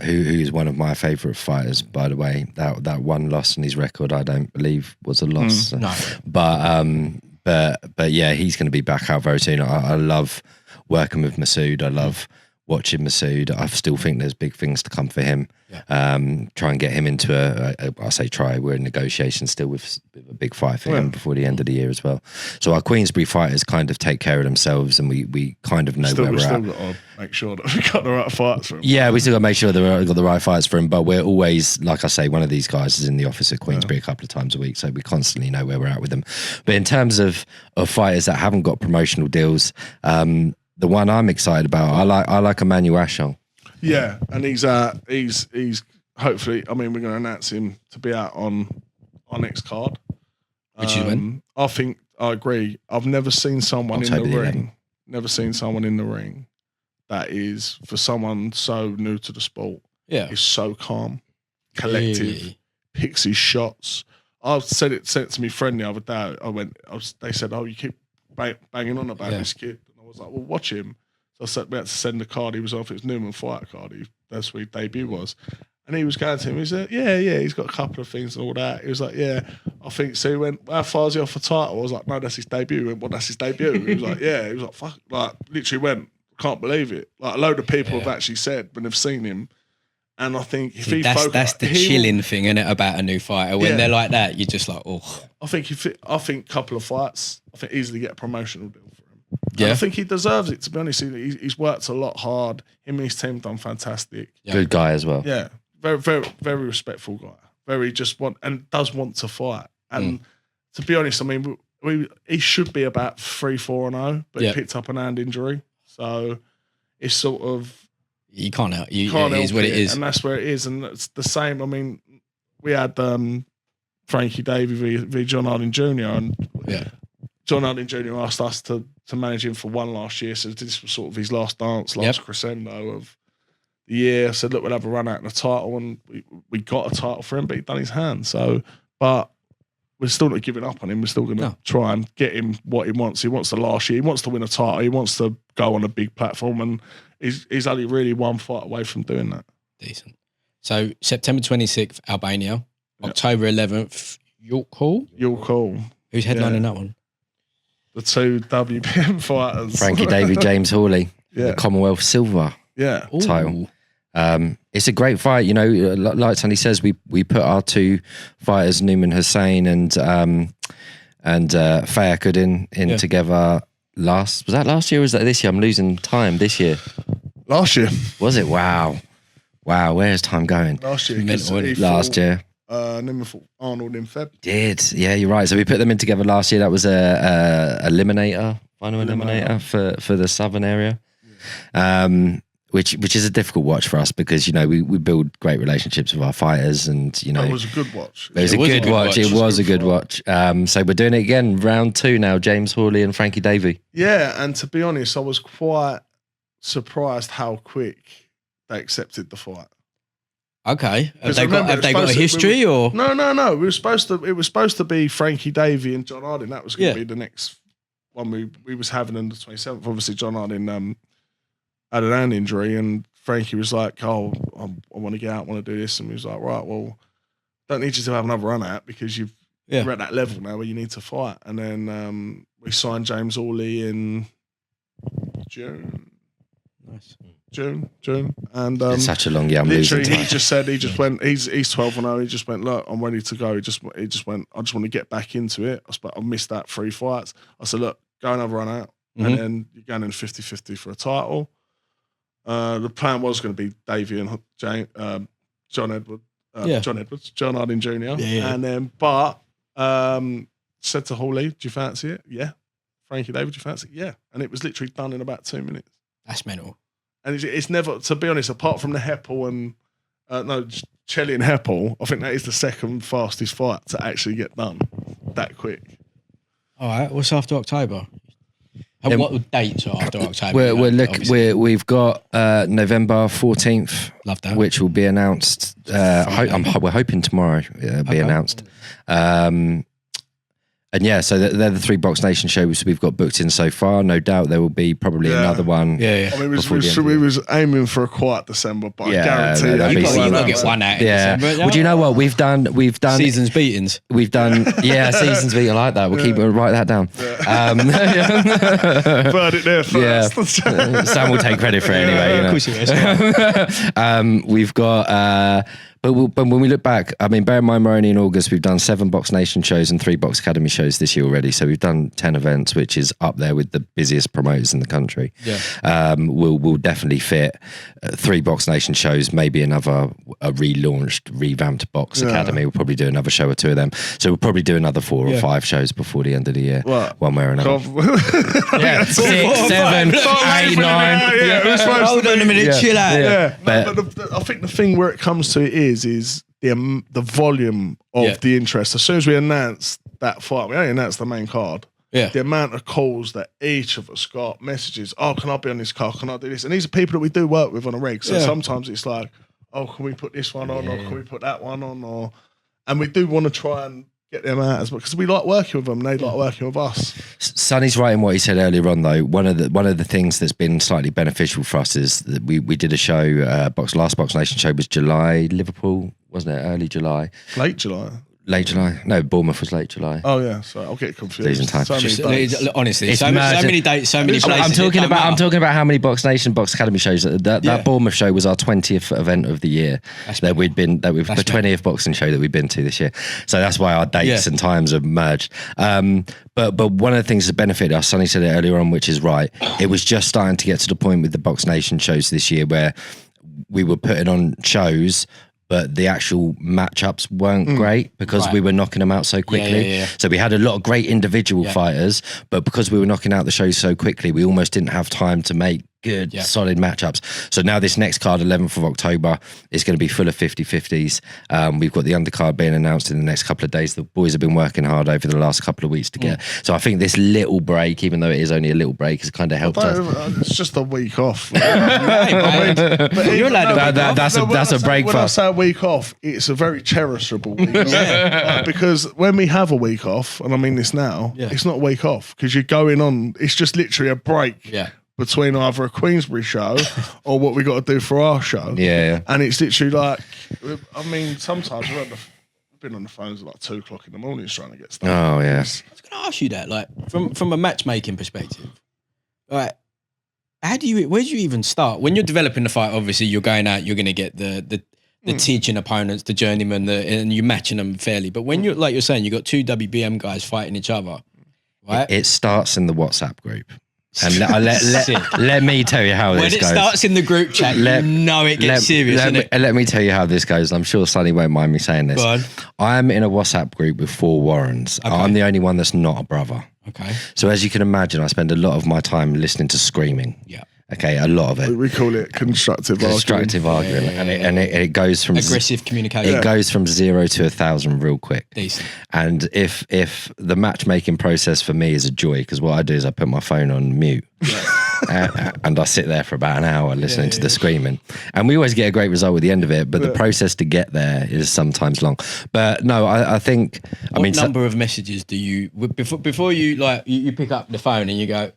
who's one of my favourite fighters, by the way. That one loss in his record, I don't believe was a loss. No, but yeah, he's going to be back out very soon. I love working with Masood. I love watching Masood. I still think there's big things to come for him. Try and get him into I say try. We're in negotiations still with a big fight for him before the end of the year as well. So our Queensberry fighters kind of take care of themselves, and we kind of know where we're at. We've still got to make sure that we got the right fights for him. Yeah, we still got to make sure that we've got the right fights for him. But we're always, like I say, one of these guys is in the office at Queensberry a couple of times a week, so we constantly know where we're at with them. But in terms of fighters that haven't got promotional deals, the one I'm excited about, I like Emmanuel Ashong. Yeah, and he's hopefully. I mean, we're going to announce him to be out on our next card. Which is when? I think I agree. I've never seen someone in the ring. Never seen someone in the ring that is, for someone so new to the sport. Yeah, is so calm, collective, picks his shots. I said it to me friend the other day. They said, "Oh, you keep banging on about this kid." I was like, well, watch him. So I said we had to send the card he was off. It was Newman fight card. That's where his debut was. And he was going to him. He said, yeah, he's got a couple of things and all that. He was like, yeah, I think so. He went, how far is he off the title? I was like, no, that's his debut. He went, well, that's his debut. He was like, yeah. He was like, fuck. Like, literally went, can't believe it. Like, a load of people have actually said when they've seen him. And I think if that's the chilling thing, isn't it, about a new fighter? When they're like that, you're just like, oh. I think a couple of fights, I think easily get a promotional deal. Yeah. And I think he deserves it, to be honest. He's worked a lot hard. Him and his team done fantastic. Yeah. Good guy as well. Yeah. Very, very, very respectful guy. Very does want to fight. And to be honest, I mean, he should be about 3-4-0, but he picked up an hand injury. So it's sort of... You can't help it. It is what it is. And that's where it is. And it's the same. I mean, we had Frankie Davey v John Harding Jr. And John Harding Jr. asked us to manage him for one last year. So this was sort of his last dance, last crescendo of the year. I said, look, we'll have a run out in the title. And we got a title for him, but he'd done his hand. So, but we're still not giving up on him. We're still going to try and get him what he wants. He wants the last year. He wants to win a title. He wants to go on a big platform. And he's only really one fight away from doing that. Decent. So September 26th, Albania. October 11th, York Hall. Who's headlining that one? The two WBM fighters. Frankie Davey, James Hawley. The Commonwealth Silver title. It's a great fight. You know, like Sonny says, we put our two fighters, Newman Hussein and Fayakud in together was that last year or was that this year? I'm losing time this year. Last year. Was it? Wow, where's time going? Last year. Last year. Newman fought Arnold in Feb. Yeah, you're right. So we put them in together last year. That was a final eliminator for the southern area. Which is a difficult watch for us because, you know, we build great relationships with our fighters and, you know. It was a good watch. It was a good watch. It was a good watch. So we're doing it again, round 2 now, James Hawley and Frankie Davey. Yeah, and to be honest, I was quite surprised how quick they accepted the fight. Okay. Have they got a history or? No. It was supposed to be Frankie Davey and John Harding. That was going to be the next one we was having on the 27th. Obviously, John Harding had an hand injury, and Frankie was like, "Oh, I want to get out, I want to do this," and we was like, "Right, well, don't need you to have another run at because you're at that level now where you need to fight." And then we signed James Hawley in June. Nice. June, and it's such a long year. I'm literally, losing time. he just went. He's 12-0. He just went. Look, I'm ready to go. He just went. I just want to get back into it. I missed that 3 fights. I said, look, go and have a run out, and then you're going in 50-50 for a title. The plan was going to be Davey and John Harding Jr. And then, but said to Hawley, "Do you fancy it?" Yeah. Frankie Davey, do you fancy it? Yeah. And it was literally done in about 2 minutes. That's mental. And it's never, to be honest, apart from the Heppel and Chelly and Heppel, I think that is the second fastest fight to actually get done that quick. All right. What's after October? What dates are after October? We've got November 14th. Love that. Which will be announced. We're hoping tomorrow it'll be announced. yeah, so they're the 3 BoxNation shows we've got booked in so far. No doubt there will be probably another one. Yeah. I mean, we was aiming for a quiet December, but I guarantee you've got to get one out. Yeah. Well, do you know what we've done? Seasons beatings. We've done seasons beat. I like that. We'll write that down. Burn it there first. Yeah. Sam will take credit for it anyway. Of course he will. We've got. But when we look back, I mean, bear in mind, we're only in August. We've done 7 BoxNation shows and 3 Box Academy shows this year already. So we've done 10 events, which is up there with the busiest promoters in the country. Yeah. We'll definitely fit 3 BoxNation shows, maybe a relaunched, revamped Box Academy. We'll probably do another show or 2 of them. So we'll probably do another 4 or 5 shows before the end of the year, one way or another. 6, 7, 8, 9. Hold on a minute, chill out. Yeah. But I think the thing where it comes to it is the volume of the interest. As soon as we announced that fight, we only announced the main card. Yeah. The amount of calls that each of us got, messages, can I be on this card? Can I do this? And these are people that we do work with on a reg. So sometimes it's like, can we put this one on or can we put that one on? And we do want to try and get them out as well because we like working with them and they like working with us. Sonny's right in what he said earlier on though. One of the things that's been slightly beneficial for us is that we did a show, last BoxNation show was July, Liverpool, wasn't it? Early July. Late July. Late July? No, Bournemouth was late July. Oh yeah, so I'll get confused. Season time. Honestly, so many dates, so many places. I'm talking about how many BoxNation, Box Academy shows. That Bournemouth show was our 20th event of the year. The 20th boxing show that we've been to this year. So that's why our dates and times have merged. But one of the things that benefited us, Sonny said it earlier on, which is right. It was just starting to get to the point with the BoxNation shows this year where we were putting on shows, but the actual matchups weren't great because we were knocking them out so quickly. So we had a lot of great individual fighters, but because we were knocking out the shows so quickly, we almost didn't have time to make good, solid matchups. So now this next card, 11th of October, is going to be full of 50-50s. We've got the undercard being announced in the next couple of days. The boys have been working hard over the last couple of weeks to get. So I think this little break, even though it is only a little break, has kind of helped us. It's just a week off. That's a break. When I say a week off, it's a very cherishable week off. Because when we have a week off, and I mean this now, it's not a week off because you're going on. It's just literally a break. Between either a Queensbury show or what we got to do for our show. And it's literally like, I mean, sometimes we've been on the phones at like 2 o'clock in the morning trying to get stuff. Oh, yeah. I was going to ask you that, like, from a matchmaking perspective, like, where do you even start? When you're developing the fight, obviously you're going out, you're going to get the teaching opponents, the journeyman, and you're matching them fairly. But when you're, like you're saying, you've got 2 WBM guys fighting each other, right? It starts in the WhatsApp group. And let me tell you how this goes. When it starts in the group chat, it gets serious, Let me tell you how this goes. I'm sure Sonny won't mind me saying this. I'm in a WhatsApp group with 4 Warrens. Okay. I'm the only one that's not a brother. Okay. So as you can imagine, I spend a lot of my time listening to screaming. Yeah. Okay, a lot of it. We call it constructive arguing. And it goes from aggressive communication. It goes from 0 to 1,000 real quick. Decent. And if the matchmaking process for me is a joy, because what I do is I put my phone on mute. And I sit there for about an hour listening to the screaming. And we always get a great result at the end of it, but the process to get there is sometimes long. But no, I think... What number of messages do you... Before you, like, you pick up the phone and you go...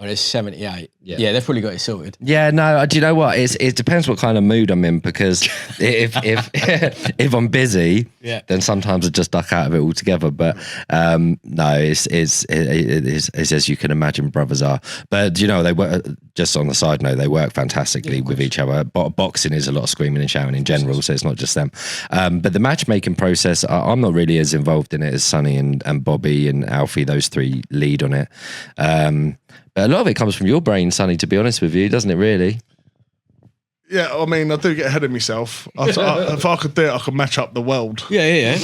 Oh, there's 78. Yeah, they've probably got it sorted. Yeah, no, do you know what? It depends what kind of mood I'm in, because if I'm busy, then sometimes I just duck out of it altogether. But no, it's as you can imagine, brothers are. But you know, they work. Just on the side note, they work fantastically with each other. Boxing is a lot of screaming and shouting in general, so it's not just them. But the matchmaking process, I'm not really as involved in it as Sonny and Bobby and Alfie. Those 3 lead on it. But a lot of it comes from your brain, Sonny, to be honest with you, doesn't it really? Yeah, I mean, I do get ahead of myself. If I could do it, I could match up the world. Yeah.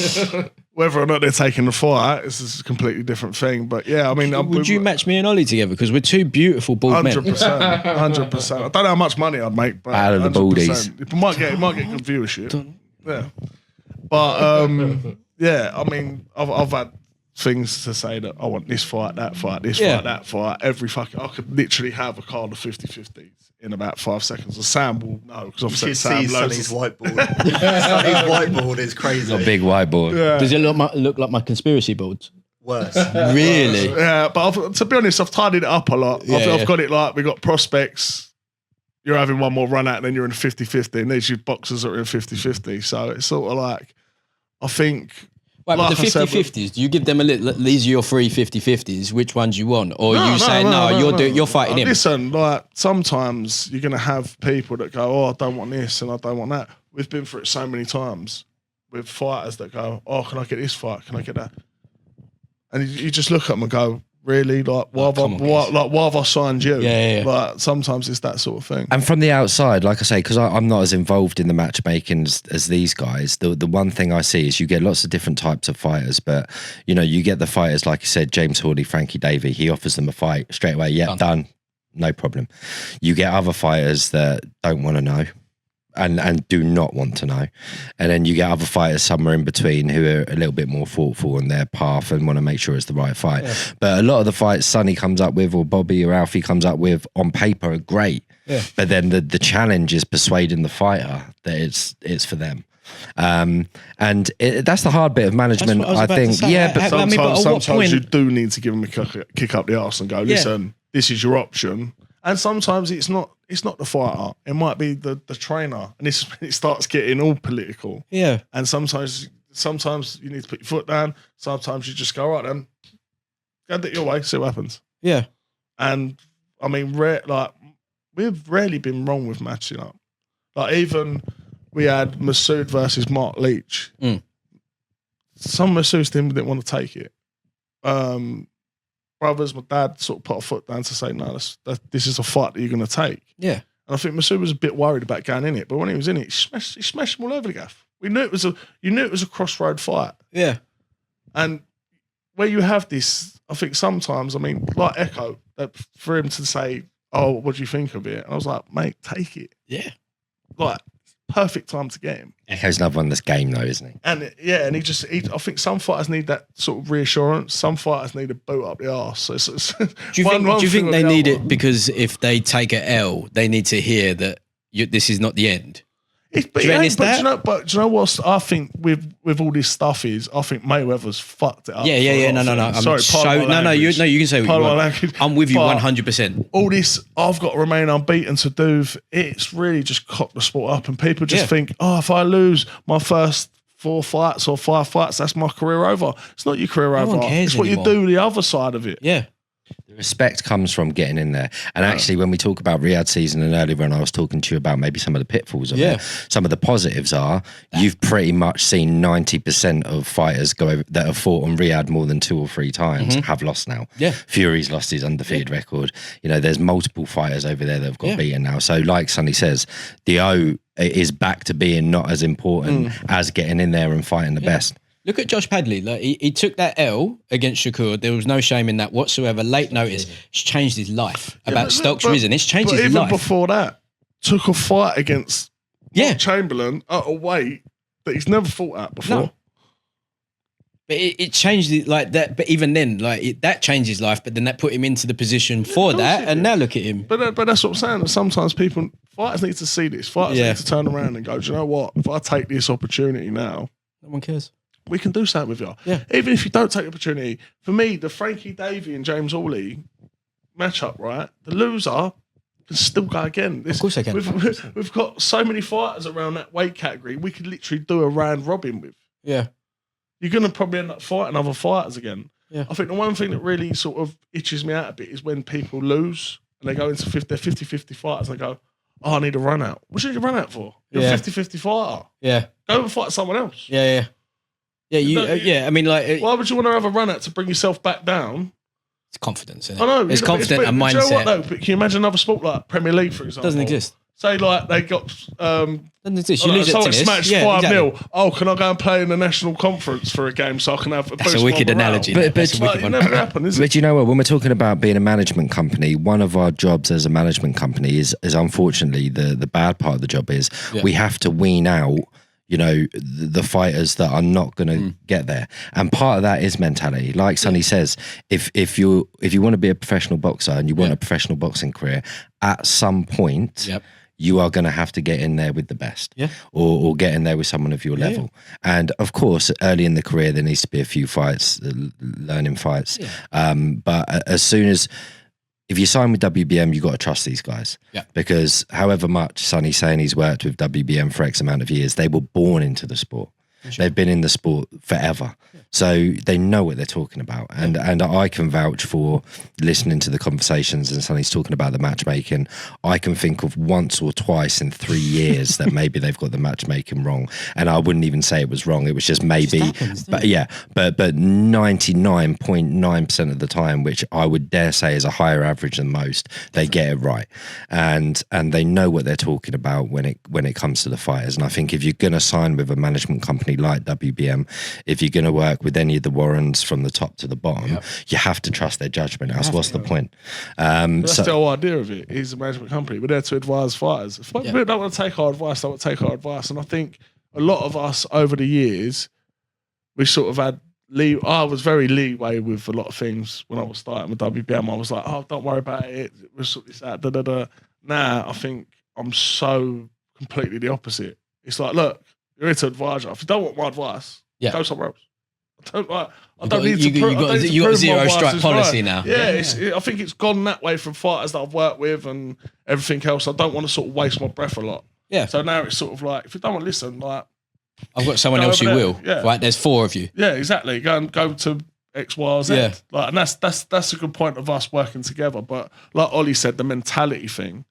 Whether or not they're taking the fight, it's a completely different thing. But yeah, I mean... Would you match me and Ollie together? Because we're 2 beautiful bald men. 100%. 100%. I don't know how much money I'd make, but... Out of the baldies. It might get good viewership. Yeah. But, yeah, I mean, I've had... things to say that I want this fight, that fight, this fight, that fight. I could literally have a card of 50-50s in about 5 seconds. And Sam will know, because I've said Sam Sonny's whiteboard. Sonny's whiteboard is crazy. A big whiteboard. Yeah. Does it look like my conspiracy boards? Worse. Really? Yeah, but to be honest, I've tidied it up a lot. I've got it like, we got prospects, you're having one more run out and then you're in 50-50, and there's your boxers that are in 50-50. So it's sort of like, I think... Right, like but the 50-50s, do you give them a little, these are your 3 50-50s, which ones you want? Or you saying, you're fighting him? Listen, like, sometimes you're going to have people that go, oh, I don't want this and I don't want that. We've been through it so many times with fighters that go, oh, can I get this fight? Can I get that? And you just look at them and go, really? Like, why have I signed you? Yeah. Like, sometimes it's that sort of thing. And from the outside, like I say, because I'm not as involved in the matchmaking as these guys, the one thing I see is you get lots of different types of fighters, but, you know, you get the fighters, like you said, James Hawley, Frankie Davey, he offers them a fight straight away. Yeah, done. No problem. You get other fighters that don't want to know. And do not want to know. And then you get other fighters somewhere in between who are a little bit more thoughtful in their path and want to make sure it's the right fight. Yeah. But a lot of the fights Sonny comes up with, or Bobby or Alfie comes up with, on paper are great. Yeah. But then the challenge is persuading the fighter that it's for them. And that's the hard bit of management, I think. Yeah, but sometimes you do need to give them a kick up the arse and go, listen, this is your option. And sometimes it's not the fighter. It might be the trainer. And this is when it starts getting all political. Yeah. And sometimes you need to put your foot down. Sometimes you just go, right then, go do it your way, see what happens. Yeah. And I mean, we've rarely been wrong with matching up. Like, even we had Masood versus Mark Leach. Some Masood's team didn't want to take it. Brothers, my dad sort of put a foot down to say, no, this is a fight that you're going to take. Yeah. And I think Masood was a bit worried about going in it, but when he was in it, he smashed him all over the gaff. You knew it was a crossroad fight. Yeah. And where you have this, I think sometimes, I mean, like Ekow, for him to say, oh, what do you think of it? And I was like, mate, take it. Yeah. Like, perfect time to get him. Ekow's another one that's game though, isn't he? And I think some fighters need that sort of reassurance. Some fighters need a boot up the arse. So do you think they need it because if they take an L, they need to hear that this is not the end? Do you know what I think with all this stuff is, I think Mayweather's fucked it up. Yeah. No. You can say what you want. I'm with you 100%. All this, I've got to remain unbeaten to do. It's really just cocked the sport up, and people just think, oh, if I lose my first 4 fights or 5 fights, that's my career over. It's not your career over. It's what you do the other side of it. Yeah. The respect comes from getting in there. And actually, when we talk about Riyadh season and earlier when I was talking to you about maybe some of the pitfalls of it, some of the positives are you've pretty much seen 90% of fighters go over, that have fought on Riyadh more than 2 or 3 times have lost now. Yeah. Fury's lost his undefeated record. You know, there's multiple fighters over there that have got beaten now. So like Sonny says, the O is back to being not as important as getting in there and fighting the best. Look at Josh Padley. Like he took that L against Shakur. There was no shame in that whatsoever. Late notice. It's changed his life. About Stokes risen. It's changed his life. Even before that, took a fight against Chamberlain at a weight that he's never fought at before. No. But it changed it like that. But even then, that changed his life. But then that put him into the position for that. And now look at him. But that's what I'm saying. That sometimes fighters need to see this. Fighters need to turn around and go, do you know what? If I take this opportunity now, no one cares. We can do something with you. Yeah. Even if you don't take the opportunity. For me, the Frankie Davey and James Hawley matchup, right? The loser can still go again. Of course they can. We've got so many fighters around that weight category. We could literally do a round robin with. Yeah. You're going to probably end up fighting other fighters again. Yeah. I think the one thing that really sort of itches me out a bit is when people lose and they go into 50-50 fighters and they go, oh, I need a run out. What should you run out for? You're a 50-50 fighter. Yeah. Go and fight someone else. Yeah. I mean, like, why would you want to have a run out to bring yourself back down? It's confidence, isn't it? I know. It's confident and mindset. You know what, though? But can you imagine another sport like Premier League, for example? Doesn't exist. Say, like, they got... doesn't exist. You lose at tennis. Smashed 5-0. Oh, can I go and play in the national conference for a game so I can have a That's a wicked analogy. But it never happened, is it? But you know what? When we're talking about being a management company, one of our jobs as a management company is unfortunately the bad part of the job is we have to wean out the fighters that are not going to get there, and part of that is mentality. Like Sonny says, if you want to be a professional boxer and you want a professional boxing career, at some point you are going to have to get in there with the best, or get in there with someone of your level. And of course, early in the career, there needs to be a few fights, learning fights. But as soon as, if you sign with WBM, you got to trust these guys. Because however much Sonny's saying he's worked with WBM for X amount of years, they were born into the sport. They've been in the sport forever. So they know what they're talking about. And I can vouch for listening to the conversations, and Sonny's talking about the matchmaking. I can think of once or twice in 3 years that maybe they've got the matchmaking wrong. And I wouldn't even say it was wrong. It was just maybe, but 99.9% of the time, which I would dare say is a higher average than most, they get it right. And they know what they're talking about when it comes to the fighters. And I think if you're going to sign with a management company like WBM, if you're going to work with any of the Warrens from the top to the bottom, you have to trust their judgment. What's the point? That's the whole idea of it. It's a management company. We're there to advise fighters. If people don't want to take our advice, they won't take our advice. And I think a lot of us over the years, we sort of had I was very leeway with a lot of things when I was starting with WBM. I was like, oh, don't worry about it. It was that. Now I think I'm so completely the opposite. It's like, look, you're here to advise you. If you don't want my advice, go somewhere else. I don't need to prove. You got zero strike policy now. I think it's gone that way from fighters that I've worked with and everything else. I don't want to sort of waste my breath a lot. So now it's sort of like, if you don't want to listen, like, I've got someone else you will. Right, there's 4 of you. Yeah, exactly. Go to X, Y, Z. Like, and that's a good point of us working together. But like Ollie said, the mentality thing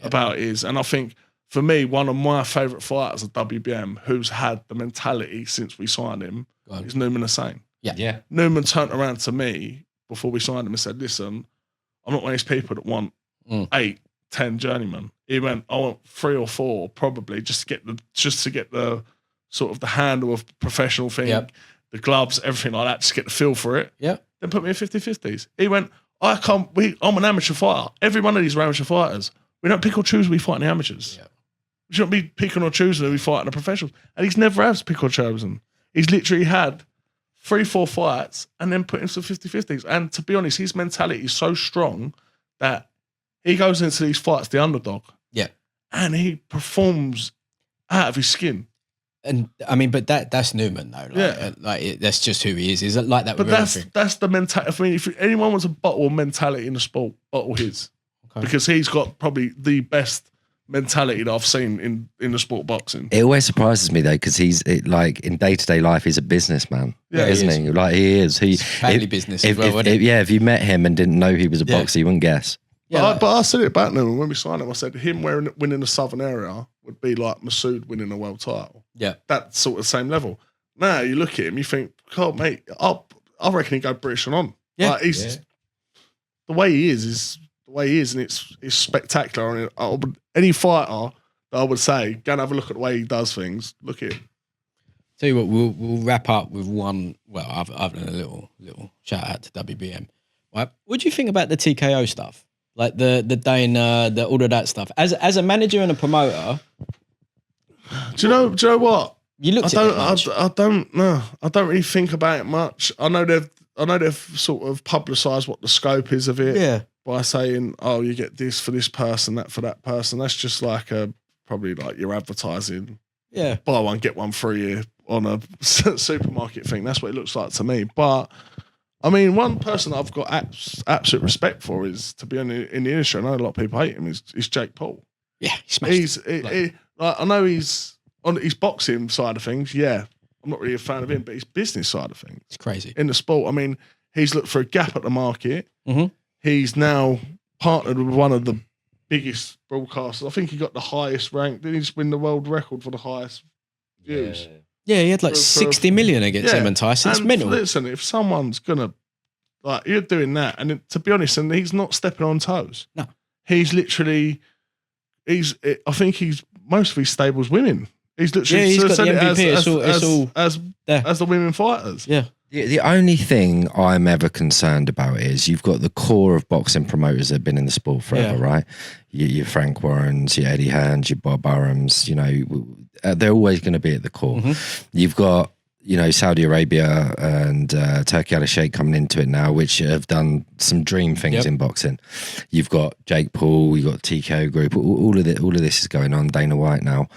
about it is, and I think for me, one of my favourite fighters at WBM who's had the mentality since we signed him is Newman Hussain. Newman turned around to me before we signed him and said, listen, I'm not one of these people that want 8, 10 journeymen. He went, I want 3 or 4 probably just to get the sort of the handle of the professional thing, the gloves, everything like that, just get the feel for it. Then put me in 50-50s. He went, I'm an amateur fighter. Every one of these are amateur fighters. We don't pick or choose we fight in the amateurs. We shouldn't be picking or choosing who we fight in the professionals. And he's never has pick or chosen. He's literally had 3-4 fights and then put into 50-50s. And to be honest, his mentality is so strong that he goes into these fights the underdog. And he performs out of his skin. And I mean, but that's Newman though. That's just who he is. Is it like that? But that's the mentality. I mean, if anyone wants a bottle of mentality in the sport, bottle his, because he's got probably the best mentality that I've seen in the sport boxing. It always surprises me though, because he's like in day-to-day life, he's a businessman, isn't he? Like he is. Family business as well, if you met him and didn't know he was a boxer, you wouldn't guess. But I said it back then when we signed him. I said him winning the Southern area would be like Masood winning a world title. That sort of same level. Now you look at him, you think, God, mate, I reckon he'd go British and on. Like, the way he is the way he is, and it's spectacular. And any fighter that I would say, go and have a look at the way he does things. Look at him. Tell you what, we'll wrap up with one. Well, I've done a little shout out to WBM. Right, what do you think about the TKO stuff? Like the Dana, all of that stuff. As a manager and a promoter, do you know what? You looked at it much. I don't know. I don't really think about it much. I know they've sort of publicised what the scope is of it. Yeah. By saying, oh, you get this for this person, that for that person. That's just like probably like your advertising. Yeah. Buy one, get one free on a supermarket thing. That's what it looks like to me. But I mean, one person that I've got absolute respect for is, to be in the industry, I know a lot of people hate him, is Jake Paul. Yeah, he smashed it. I know he's on his boxing side of things, yeah. I'm not really a fan of him, but his business side of things. It's crazy. In the sport, I mean, he's looked for a gap at the market. Mm-hmm. He's now partnered with one of the biggest broadcasters. I think he got the highest rank. Didn't he just win the world record for the highest views? Yeah, he had like 60 million against Esman Tyson. It's mental. Listen, if someone's gonna you're doing that, and to be honest, and he's not stepping on toes. No, he's literally. I think he's most of his stables winning. He's literally he's got the MVP. As the women fighters. Yeah. The only thing I'm ever concerned about is you've got the core of boxing promoters that have been in the sport forever, right? Your Frank Warrens, your Eddie Hearns, your Bob Burhams, they're always going to be at the core. Mm-hmm. You've got Saudi Arabia and Turkey Al Sheikh coming into it now, which have done some dream things in boxing. You've got Jake Paul, you've got TKO Group, all of this is going on. Dana White now.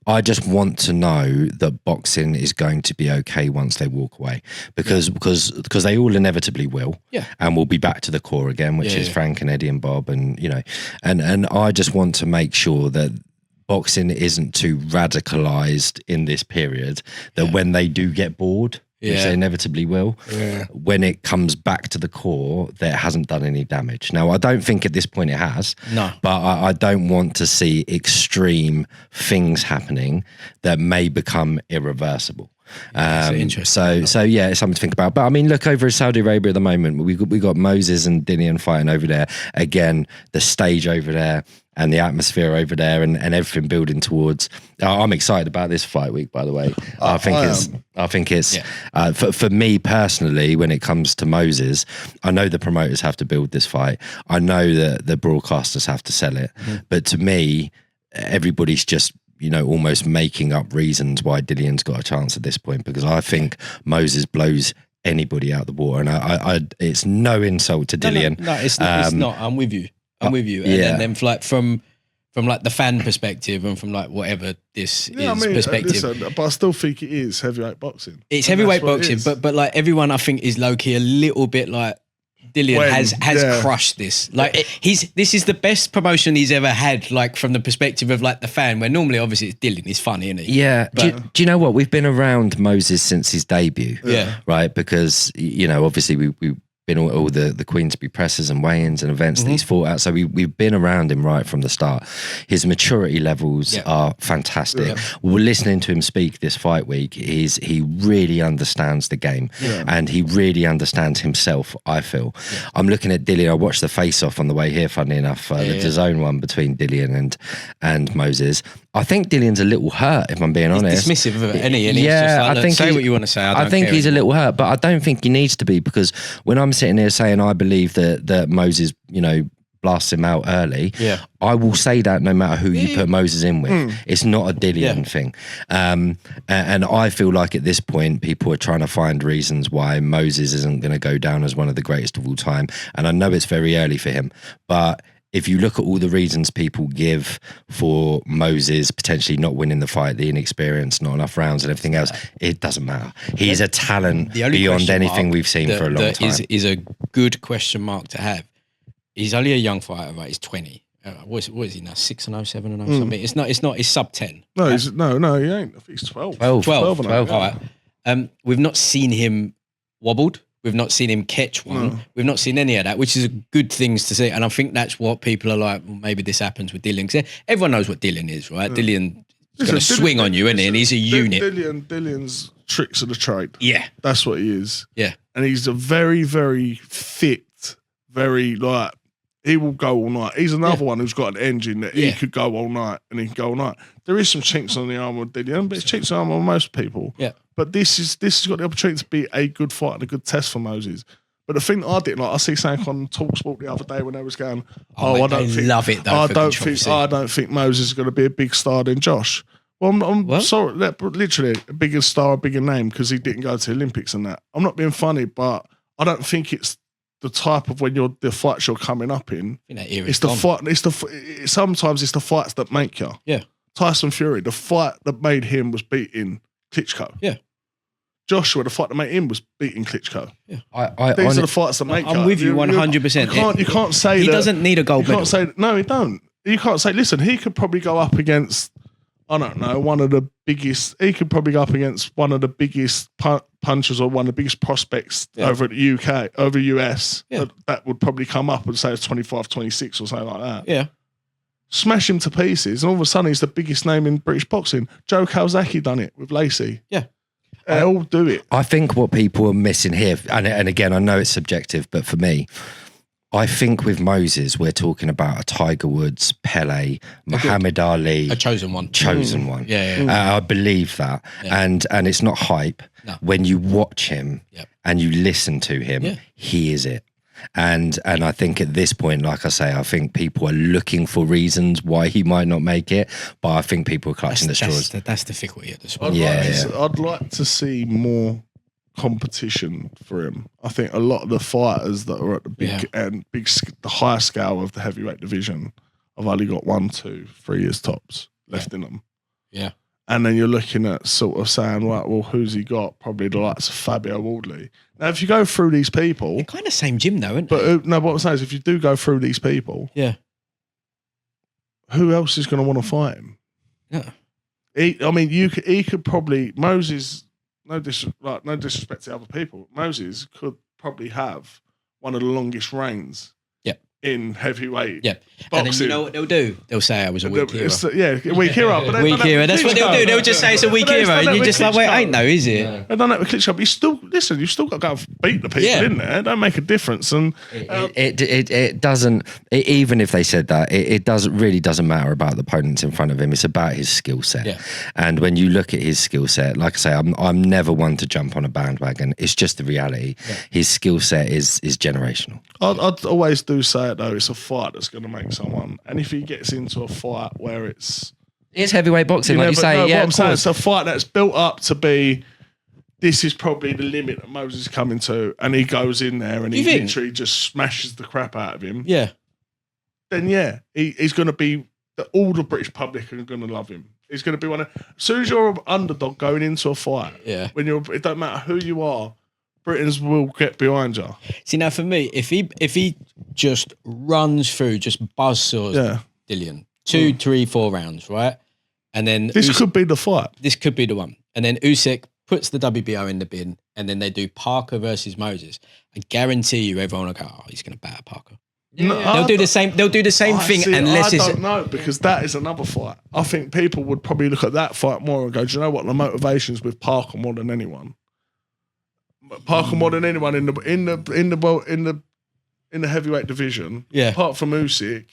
I just want to know that boxing is going to be okay once they walk away, because they all inevitably will, and we'll be back to the core again, which is Frank and Eddie and Bob, and and I just want to make sure that boxing isn't too radicalized in this period, that when they do get bored, which they inevitably will, when it comes back to the core, that it hasn't done any damage. Now, I don't think at this point it has, but I don't want to see extreme things happening that may become irreversible. So it's something to think about. But I mean, look over in Saudi Arabia at the moment, we got Moses and Dillian fighting over there. Again, the stage over there and the atmosphere over there, and everything building towards. I'm excited about this fight week, by the way. I think it's for me personally, when it comes to Moses, I know the promoters have to build this fight. I know that the broadcasters have to sell it. But to me, everybody's just almost making up reasons why Dillian's got a chance at this point, because I think Moses blows anybody out the water, and it's no insult to Dillian. No, it's not. I'm with you. And then from like the fan perspective and from like whatever this is perspective. Listen, but I still think it is heavyweight boxing. It's heavyweight boxing, but like everyone I think is low key a little bit like Dillian has crushed this. Like this is the best promotion he's ever had, like from the perspective of like the fan, where normally obviously it's Dillian, he's funny, isn't he? Yeah. But, do you know what? We've been around Moses since his debut. Yeah. Right? Because, obviously we've been all the Queensberry presses and weigh-ins and events that he's fought at. So we've been around him right from the start. His maturity levels are fantastic. We're listening to him speak this fight week. He really understands the game and he really understands himself, I feel. I'm looking at Dillian. I watched the face-off on the way here, funny enough, the DAZN one between Dillian and Moses. I think Dillian's a little hurt, if I'm being honest. Dismissive of any, and I think say what you want to say. I think he's a little hurt, but I don't think he needs to be, because when I'm sitting here saying I believe that Moses, blasts him out early, I will say that no matter who you put Moses in with. It's not a Dillian thing. And I feel like at this point, people are trying to find reasons why Moses isn't going to go down as one of the greatest of all time. And I know it's very early for him, but if you look at all the reasons people give for Moses potentially not winning the fight, the inexperience, not enough rounds and everything else, it doesn't matter. He's a talent beyond anything we've seen for a long time. Is a good question mark to have. He's only a young fighter, right? He's 20. What is he now? 6-0, 7-0, something. It's not. He's sub 10. No, he ain't. I think he's 12. 12. All right. We've not seen him wobbled. We've not seen him catch one. No. We've not seen any of that, which is good things to see. And I think that's what people are like, well, maybe this happens with Dillian. Because everyone knows what Dillian is, right? Dillian is going to swing on you, isn't he? And he's a unit. Dillian's tricks of the trade. Yeah. That's what he is. Yeah. And he's a very, very fit, very like, he will go all night. He's another one who's got an engine that he could go all night and he can go all night. There is some chinks on the arm of Dillian, but it's chinks on the arm of most people. Yeah. But this has got the opportunity to be a good fight and a good test for Moses. But the thing that I didn't like, I see something on TalkSport the other day when they was going, I don't think Moses is going to be a big star than Josh. Well, I'm sorry, literally a bigger star, a bigger name, because he didn't go to the Olympics and that. I'm not being funny, but I don't think it's the type of when the fights you're coming up in. It's the fight. Sometimes it's the fights that make you. Yeah. Tyson Fury, the fight that made him was beating Klitschko. Yeah. Joshua, the fight that made him was beating Klitschko. Yeah. These are the fights that make you. I'm with you 100%. You can't say he doesn't need a gold medal. No, he don't. You can't say, listen, he could probably go up against, I don't know, one of the biggest, he could probably go up against one of the biggest punchers or one of the biggest prospects over at the UK, over US, that would probably come up and say it's 25, 26 or something like that. Yeah. Smash him to pieces, and all of a sudden he's the biggest name in British boxing. Joe Kawasaki done it with Lacey. Yeah. They all do it. I think what people are missing here, and again, I know it's subjective, but for me, I think with Moses, we're talking about a Tiger Woods, Pele, Muhammad Ali. A chosen one. One. Yeah. I believe that. Yeah. And it's not hype. No. When you watch him and you listen to him, he is it. And I think at this point, like I say, I think people are looking for reasons why he might not make it, but I think people are clutching the straws. That's difficulty at the sport. I'd like to see more competition for him. I think a lot of the fighters that are at the the higher scale of the heavyweight division have only got 1, 2, 3 years tops left in them. Yeah. And then you're looking at sort of saying, right, well, who's he got? Probably the likes of Fabio Wardley. Now, if you go through these people... They're kind of same gym, though, aren't they? But no, what I'm saying is if you do go through these people... Yeah. Who else is going to want to fight him? Yeah. He could probably... Moses, no disrespect to other people, Moses could probably have one of the longest reigns in heavyweight boxing. And then you know what they'll do? They'll say I was a weak hero. A weak hero. But weak hero. That's what they'll do. They'll just say it's a weak hero. And you're just like, wait, ain't no, is it? Yeah. They've done that with Klitschko. But you've still got to go and beat the people in there. It don't make a difference. And it doesn't, even if they said that, it really doesn't matter about the opponents in front of him. It's about his skill set. Yeah. And when you look at his skill set, like I say, I'm never one to jump on a bandwagon. It's just the reality. Yeah. His skill set is generational. I'd always do say it though, it's a fight that's going to make someone. And if he gets into a fight where it's heavyweight boxing, like you say, what I'm saying, it's a fight that's built up to be, this is probably the limit that Moses is coming to, and he goes in there and he literally just smashes the crap out of him. Yeah. Then he's going to be, all the British public are going to love him. He's going to be one of, as soon as you're an underdog going into a fight, it don't matter who you are, Britons will get behind you. See, now for me, if he just runs through, just buzzsaws Dillian, 2, 3, 4 rounds, right? And then this could be the fight. This could be the one. And then Usyk puts the WBO in the bin, and then they do Parker versus Moses. I guarantee you, everyone will go, "Oh, he's going to batter Parker." No, they'll do the same. They'll do the same thing unless I don't know, because that is another fight. I think people would probably look at that fight more and go, "Do you know what? The motivations with Parker more than anyone." Parker more than anyone in the heavyweight division. Yeah. Apart from Usyk,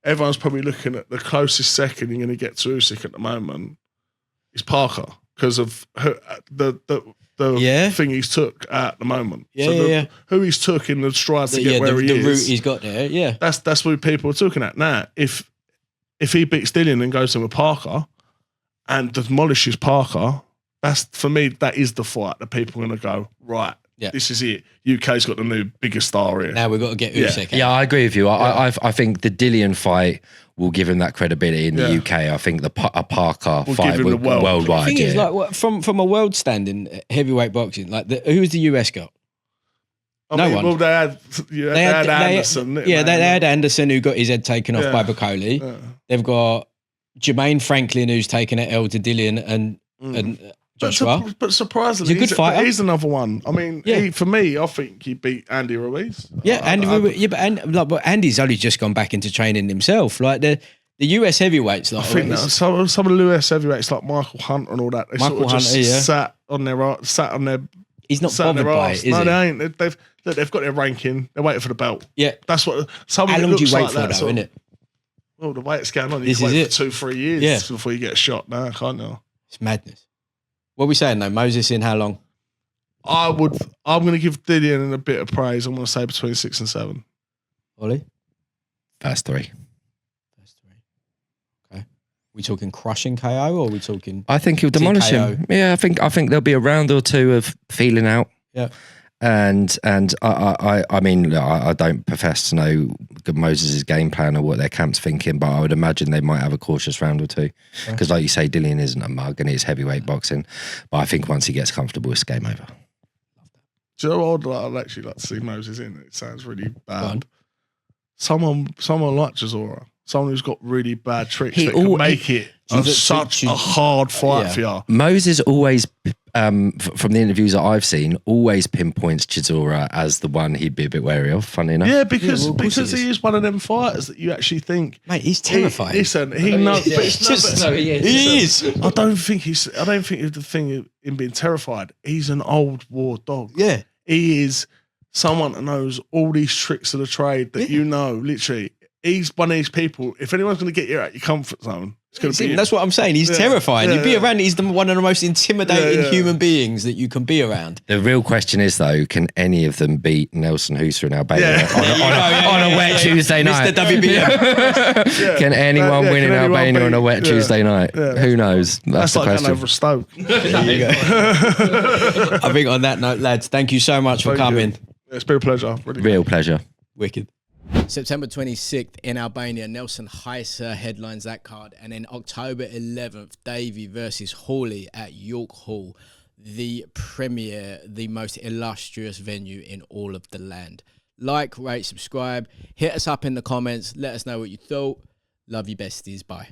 everyone's probably looking at the closest second you're going to get to Usyk at the moment is Parker because of the thing he's took at the moment. Who he's took in the strides to get where he is. The route he's got there. Yeah. That's what people are talking at now. If he beats Dillian and goes in with Parker and demolishes Parker. That's, for me, that is the fight that people are going to go, right, this is it. UK's got the new biggest star here. Now we've got to get Usyk. Yeah, I agree with you. I think the Dillian fight will give him that credibility in the UK. I think a Parker fight will worldwide. The thing is, like, from a world standing heavyweight boxing, like who's the US got? No one. Well, they had Anderson. They had Anderson, who got his head taken off by Bacoli. Yeah. They've got Jermaine Franklin, who's taken an L to Dillian and Joshua. But surprisingly, he's a good fighter. He's another one. I mean, for me, I think he beat Andy Ruiz. Yeah, but Andy's only just gone back into training himself. Like the US heavyweights, like, I think some of the US heavyweights, like Michael Hunter and all that, they sort of just sat on their. He's not bothered by it, is no, he? They ain't. They've got their ranking. They're waiting for the belt. Yeah, that's what. How long do you wait for, though? Isn't it? Well, the way it's going on, you can wait for 2-3 years before you get a shot. No, I can't now. It's madness. What are we saying though? Moses in how long? I'm going to give Dillian a bit of praise. I'm going to say between 6 and 7. Ollie? First 3. Okay. We talking crushing KO or are we talking? I think he'll demolish him. Yeah, I think there'll be a round or two of feeling out. Yeah. And I mean, I don't profess to know Moses' game plan or what their camp's thinking, but I would imagine they might have a cautious round or two. Because like you say, Dillian isn't a mug and it's heavyweight boxing. But I think once he gets comfortable, it's game over. Do you know what I'd actually like to see Moses in? It sounds really bad. Someone like Chisora. Someone who's got really bad tricks that can make it such a hard fight for you. Moses always, from the interviews that I've seen, always pinpoints Chisora as the one he'd be a bit wary of, funny enough. Yeah, because he is one of them fighters that you actually think... Mate, he's terrifying. He knows... He is. I don't think the thing in being terrified, he's an old war dog. Yeah. He is someone that knows all these tricks of the trade that literally... He's one of these people, if anyone's going to get you out your comfort zone, That's what I'm saying. He's terrifying. You'd be around. He's one of the most intimidating human beings that you can be around. The real question is, though, can any of them beat Nelson Hysa in Albania on a wet Tuesday night? Mr. WBM. Can anyone win in Albania on a wet Tuesday night? Who knows? That's the like question. over Stoke. I think on that note, lads, thank you so much for coming. It's been a pleasure. Really Real pleasure. Wicked. September 26th in Albania, Nelson Hysa headlines that card. And then October 11th, Davey versus Hawley at York Hall, the premier, the most illustrious venue in all of the land. Like, rate, subscribe. Hit us up in the comments. Let us know what you thought. Love you besties. Bye.